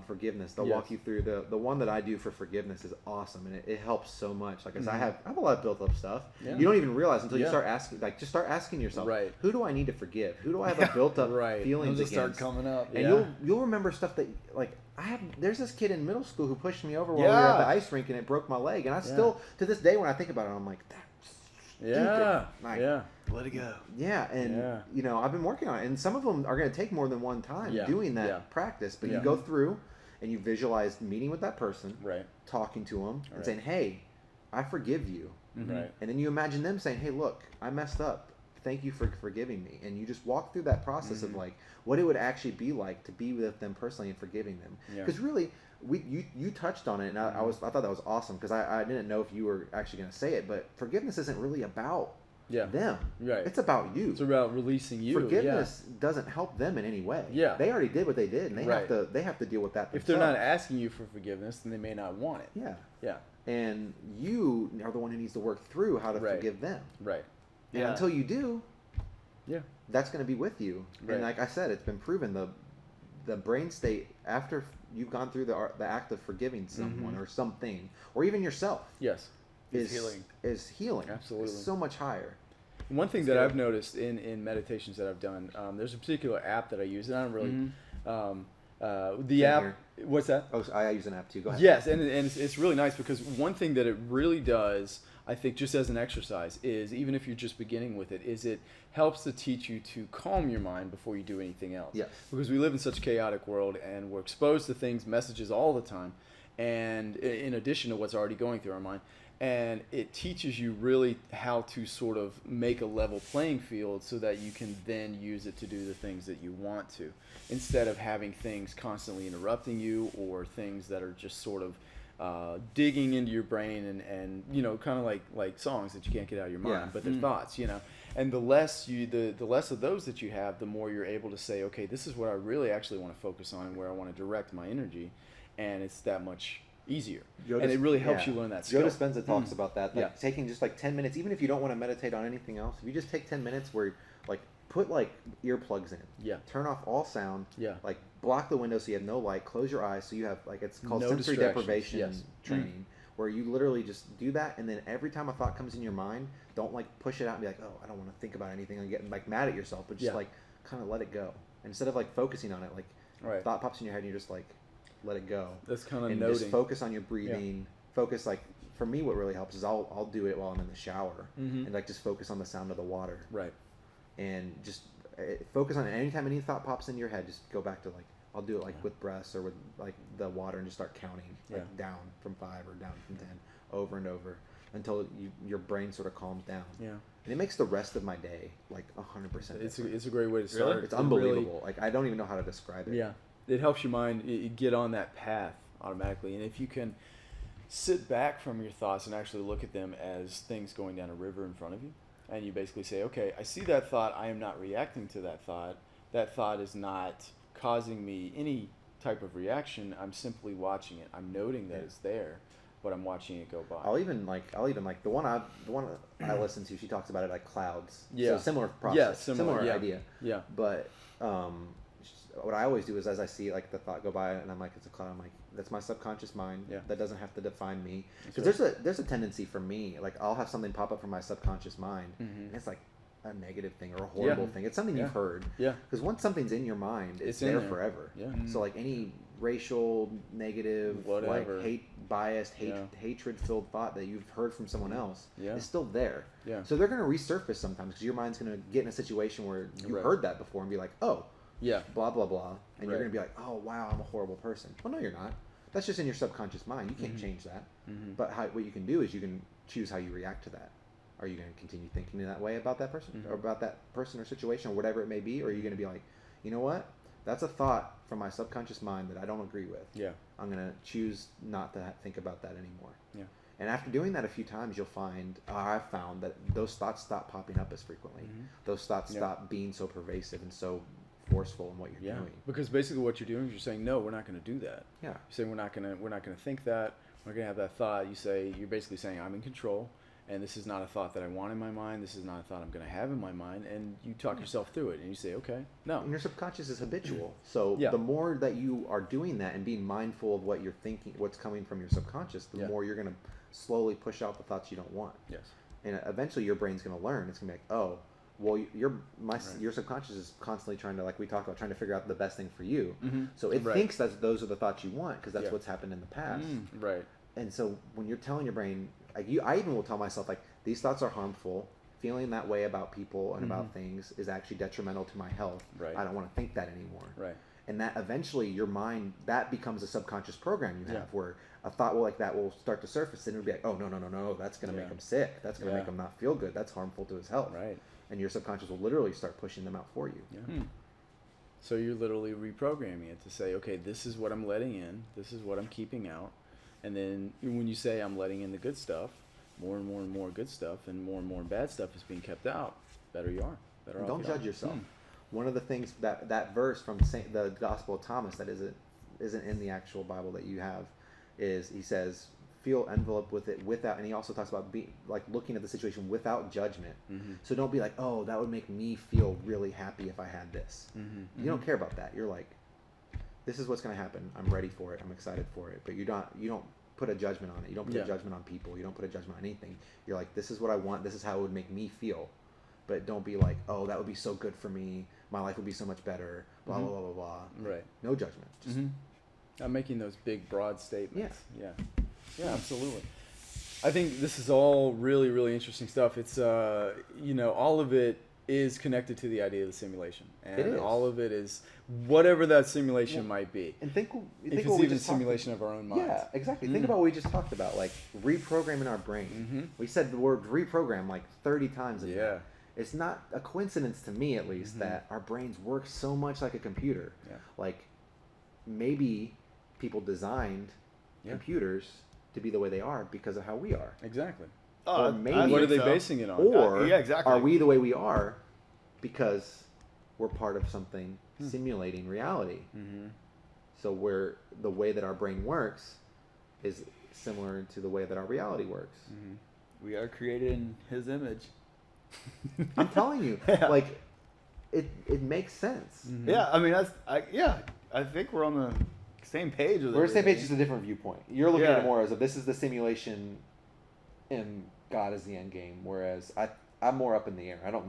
forgiveness. They'll walk you through the one that I do for forgiveness is awesome, and it helps so much. Like, 'cause I have a lot of built up stuff. Yeah. You don't even realize until you start asking. Like, just start asking yourself, who do I need to forgive? Who do I have a built up feelings against? Start coming up, and you'll remember stuff that like there's this kid in middle school who pushed me over while we were at the ice rink, and it broke my leg, and I still to this day when I think about it, I'm like, that's stupid. Like, let it go. Yeah, and I've been working on it, and some of them are going to take more than one time doing that practice. But you go through and you visualize meeting with that person, talking to them, and saying, "Hey, I forgive you," and then you imagine them saying, "Hey, look, I messed up. Thank you for forgiving me." And you just walk through that process of like what it would actually be like to be with them personally and forgiving them. Because really, you touched on it, and I thought that was awesome because I didn't know if you were actually going to say it, but forgiveness isn't really about them. It's about you. It's about releasing you. Forgiveness doesn't help them in any way. They already did what they did, and they have to deal with that themselves. If they're not asking you for forgiveness, then they may not want it. Yeah. And you are the one who needs to work through how to forgive them. And until you do, that's going to be with you. And like I said, it's been proven the brain state after you've gone through the act of forgiving someone or something, or even yourself, is healing. Absolutely, it's so much higher. One thing that I've noticed in meditations that I've done, there's a particular app that I use, and I don't really the app. Here. What's that? Oh, I use an app too. Go ahead. Yes, and it's really nice because one thing that it really does, I think, just as an exercise, is even if you're just beginning with it, is it helps to teach you to calm your mind before you do anything else. Yes. Because we live in such a chaotic world, and we're exposed to things, messages all the time, and in addition to what's already going through our mind. And it teaches you really how to sort of make a level playing field so that you can then use it to do the things that you want to, instead of having things constantly interrupting you or things that are just sort of digging into your brain and kind of like songs that you can't get out of your mind, but they're thoughts, and the less of those that you have, the more you're able to say, okay, this is what I really actually want to focus on and where I want to direct my energy, and it's that much easiar. And it really helps you learn that skill. Joe Dispenza talks about that, taking just like 10 minutes, even if you don't want to meditate on anything else, if you just take 10 minutes where like put like earplugs in, turn off all sound, like block the window so you have no light, close your eyes so you have like, it's called sensory deprivation training, where you literally just do that, and then every time a thought comes in your mind, don't like push it out and be like, oh, I don't want to think about anything and get like mad at yourself, but just like kind of let it go. And instead of like focusing on it, like thought pops in your head and you're just like, let it go. That's kind of and noting. Just focus on your breathing. Focus, like for me, what really helps is I'll do it while I'm in the shower and like just focus on the sound of the water. And just focus on it. Anytime any thought pops into your head, just go back to like I'll do it like with breaths or with like the water and just start counting like down from 5 or down from 10 over and over until your brain sort of calms down. And it makes the rest of my day like 100%. It's a great way to start. It's unbelievable. Like I don't even know how to describe it. It helps your mind get on that path automatically. And if you can sit back from your thoughts and actually look at them as things going down a river in front of you, and you basically say, okay, I see that thought, I am not reacting to that thought is not causing me any type of reaction, I'm simply watching it, I'm noting that it's there, but I'm watching it go by. I'll even like the one I listen to. She talks about it like clouds. Yeah. So similar process. Yeah, Similar yeah. idea. Yeah. But what I always do is as I see like the thought go by and I'm like it's a cloud. I'm like that's my subconscious mind. Yeah. That doesn't have to define me. That's Because there's a tendency for me like I'll have something pop up from my subconscious mind and it's like a negative thing or a horrible thing. It's something you've heard. Yeah. Because once something's in your mind, it's in there there. forever. Yeah. So like any racial, negative, Whatever. like biased, hatred-filled thought that you've heard from someone else is still there. Yeah. So they're going to resurface sometimes because your mind's going to get in a situation where you Right. heard that before and be like, oh, Yeah. blah, blah, blah. And you're Right. going to be like, oh, wow, I'm a horrible person. Well, no, you're not. That's just in your subconscious mind. You can't change that. But what you can do is you can choose how you react to that. Are you going to continue thinking in that way about that person or about that person or situation or whatever it may be? Or are you going to be like, you know what? That's a thought from my subconscious mind that I don't agree with. Yeah. I'm going to choose not to think about that anymore. Yeah. And after doing that a few times, you'll find, I've found that those thoughts stop popping up as frequently. Those thoughts stop being so pervasive and so forceful in what you're doing. Because basically what you're doing is you're saying, no, we're not going to do that. Yeah. You're saying we're not going to think that. We're going to have that thought. You're basically saying I'm in control. And this is not a thought that I want in my mind. This is not a thought I'm going to have in my mind. And you talk yourself through it. And you say, okay, no. And your subconscious is habitual. So Yeah. the more that you are doing that and being mindful of what you're thinking, what's coming from your subconscious, the more you're going to slowly push out the thoughts you don't want. Yes. And eventually your brain's going to learn. It's going to be like, oh, well, your subconscious is constantly trying to, like we talked about, trying to figure out the best thing for you. So it thinks that those are the thoughts you want because that's what's happened in the past. Right. And so when you're telling your brain, like I even will tell myself, like, these thoughts are harmful. Feeling that way about people and about things is actually detrimental to my health. Right. I don't want to think that anymore. Right. And that eventually your mind, that becomes a subconscious program you have where a thought like that will start to surface and it'll be like, oh, no, that's going to make him sick. That's going to make him not feel good. That's harmful to his health. Right. And your subconscious will literally start pushing them out for you. Yeah. So you're literally reprogramming it to say, okay, this is what I'm letting in. This is what I'm keeping out. And then when you say I'm letting in the good stuff, more and more good stuff and more bad stuff is being kept out, better you are. Better off Don't you judge are. yourself. One of the things that verse from the Gospel of Thomas that isn't in the actual Bible that you have is he says, feel enveloped with it without, and he also talks about being like looking at the situation without judgment. So don't be like, oh, that would make me feel really happy if I had this. You don't care about that. You're like, this is what's going to happen. I'm ready for it. I'm excited for it. But you don't put a judgment on it. You don't put a judgment on people. You don't put a judgment on anything. You're like, this is what I want. This is how it would make me feel. But don't be like, oh, that would be so good for me. My life would be so much better. Blah, blah, blah, blah, blah. Right. No judgment. Just I'm making those big, broad statements. Yeah, absolutely. I think this is all really, really interesting stuff. It's, all of it is connected to the idea of the simulation. And It is. all of it is whatever that simulation might be. And think If it's what we even just talked simulation of our own minds. Yeah, exactly. Think about what we just talked about, like reprogramming our brain. We said the word reprogram like 30 times. In there. It's not a coincidence to me, at least, that our brains work so much like a computer. Yeah. Like maybe people designed computers to be the way they are because of how we are. Exactly. Or maybe What are they basing it on? Or exactly. are we the way we are because we're part of something simulating reality? So where the way that our brain works is similar to the way that our reality works. We are created in his image. I'm telling you, like it makes sense. Yeah, I mean I think we're on the same page with We're on the same page, everything. just a different viewpoint. You're looking at it more as if this is the simulation and God is the end game, whereas I'm more up in the air. I don't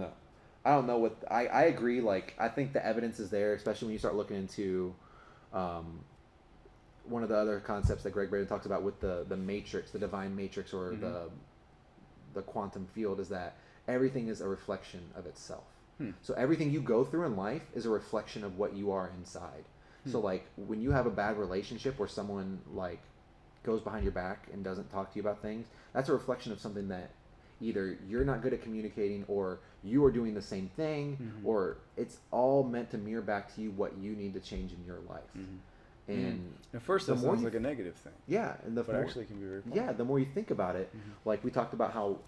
know what I agree. Like I think the evidence is there, especially when you start looking into one of the other concepts that Greg Braden talks about with the matrix, the divine matrix, or the quantum field, is that everything is a reflection of itself. So everything you go through in life is a reflection of what you are inside. So like when you have a bad relationship where someone like goes behind your back and doesn't talk to you about things, that's a reflection of something that either you're not good at communicating or you are doing the same thing, or it's all meant to mirror back to you what you need to change in your life. And at first that sounds like a negative thing. Yeah, and but actually it can be very positive. Yeah, the more you think about it, like we talked about how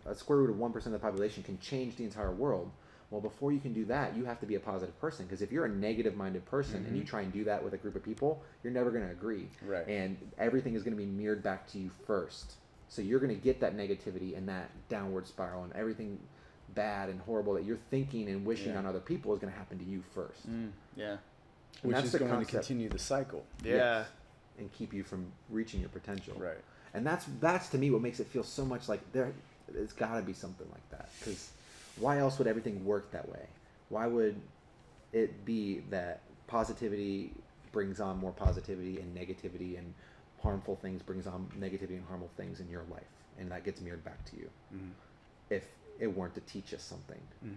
a square root of 1% of the population can change the entire world. Well, before you can do that, you have to be a positive person. Because if you're a negative-minded person and you try and do that with a group of people, you're never going to agree. Right. And everything is going to be mirrored back to you first. So you're going to get that negativity and that downward spiral, and everything bad and horrible that you're thinking and wishing on other people is going to happen to you first. Yeah. And Which that's is the going to concept. continue the cycle. Yeah. Yes. And keep you from reaching your potential. Right. And that's to me what makes it feel so much like it's got to be something like that. Because why else would everything work that way? Why would it be that positivity brings on more positivity, and negativity and harmful things brings on negativity and harmful things in your life, and that gets mirrored back to you? If it weren't to teach us something. I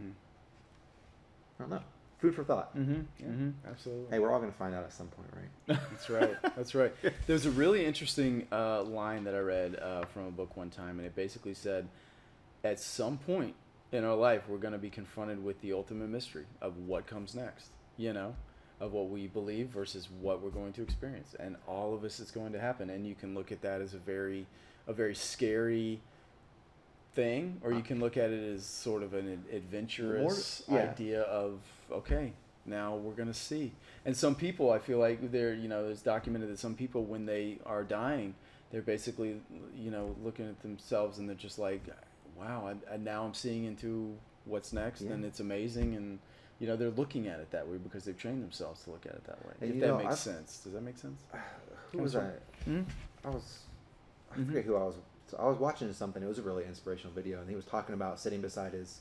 don't know. Food for thought. Absolutely. Hey, we're all going to find out at some point, right? That's right. That's right. There's a really interesting line that I read from a book one time, and it basically said, at some point in our life, we're going to be confronted with the ultimate mystery of what comes next, of what we believe versus what we're going to experience. And all of this is going to happen. And you can look at that as a very scary thing, or you can look at it as sort of an adventurous idea of, okay, now we're going to see. And some people, I feel like there's documented that some people, when they are dying, they're basically, looking at themselves and they're just like, wow, now I'm seeing into what's next, and it's amazing. And, they're looking at it that way because they've trained themselves to look at it that way. And if that makes sense. Does that make sense? Who was that? I forget who I was. So I was watching something. It was a really inspirational video, and he was talking about sitting beside his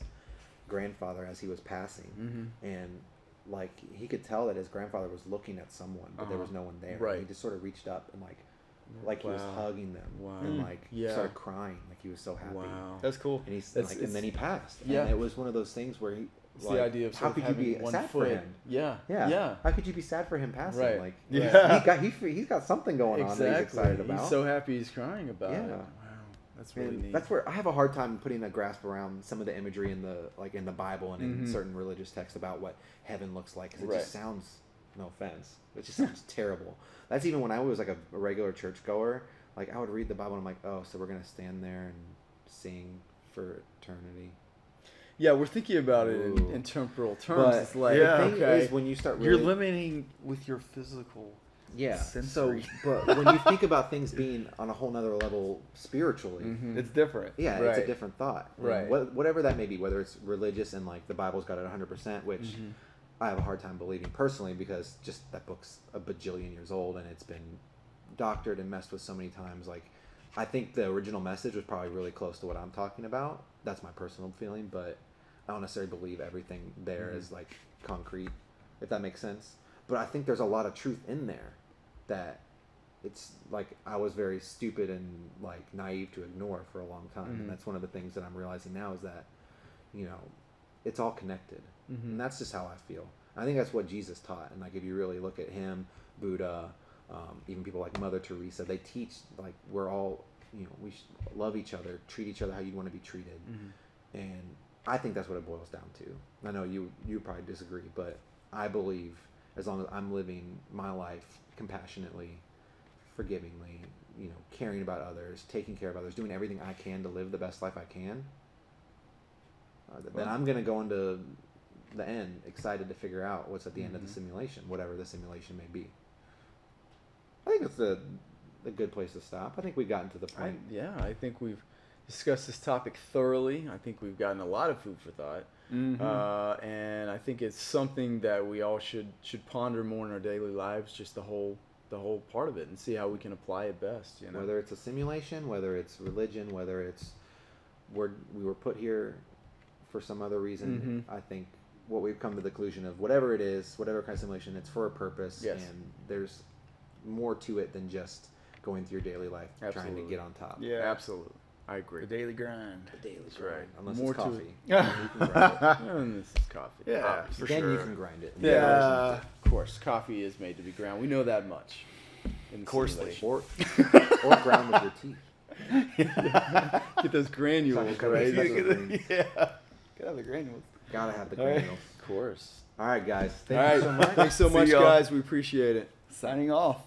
grandfather as he was passing, and like he could tell that his grandfather was looking at someone, but there was no one there. Right. He just sort of reached up and like he was hugging them, and started crying, like he was so happy. Wow. That's cool. And and then he passed. Yeah. And it was one of those things where it's the idea of how could you be one sad foot. for him? Yeah. How could you be sad for him passing? Right. Like, Yeah. he's got something going on that he's excited about. He's so happy he's crying about it. Wow. That's really neat. That's where I have a hard time putting a grasp around some of the imagery in the Bible and in certain religious texts about what heaven looks like, because it just sounds, no offense, it just sounds terrible. That's even when I was like a regular churchgoer. Like, I would read the Bible and I'm like, oh, so we're gonna stand there and sing for eternity. Yeah, we're thinking about it in temporal terms. But it's like, the thing is, when you start really, you're limiting with your physical. Yeah. sensory. So, but when you think about things being on a whole nother level spiritually, It's different. yeah, it's a different thought. And Right. Whatever that may be, whether it's religious and like the Bible's got it 100%, which I have a hard time believing personally, because just that book's a bajillion years old and it's been doctored and messed with so many times. Like, I think the original message was probably really close to what I'm talking about. That's my personal feeling, but I don't necessarily believe everything there is like concrete, if that makes sense. But I think there's a lot of truth in there that it's like I was very stupid and like naive to ignore for a long time. And that's one of the things that I'm realizing now, is that, it's all connected. And that's just how I feel. I think that's what Jesus taught. And like, if you really look at him, Buddha, even people like Mother Teresa, they teach like we're all, we should love each other, treat each other how you want to be treated. And I think that's what it boils down to. I know you probably disagree, but I believe as long as I'm living my life compassionately, forgivingly, caring about others, taking care of others, doing everything I can to live the best life I can, then I'm going to go into the end excited to figure out what's at the end of the simulation, whatever the simulation may be. I think it's a good place to stop. I think we've gotten to the point. I think we've discussed this topic thoroughly. I think we've gotten a lot of food for thought. And I think it's something that we all should ponder more in our daily lives, just the whole part of it, and see how we can apply it best. Whether it's a simulation, whether it's religion, whether it's we were put here for some other reason. I think what we've come to the conclusion of, whatever it is, whatever kind of simulation, it's for a purpose. Yes. And there's more to it than just going through your daily life trying to get on top. Yeah, absolutely. I agree. The daily grind. The daily That's grind. right. Unless More it's to coffee. it. Then you can grind it. And this is coffee. Yeah, obviously. for Then sure. you can grind it. Yeah. Of course, coffee is made to be ground. We know that much. In the Coarsely. simulation. Or ground with your teeth. Get those granules, Sorry, right? that's what it means. Yeah. Gotta have the granules. Gotta have the All right. granules. Of course. All right, guys. All right. Thank you so much. Thanks so See much, y'all. guys. We appreciate it. Signing off.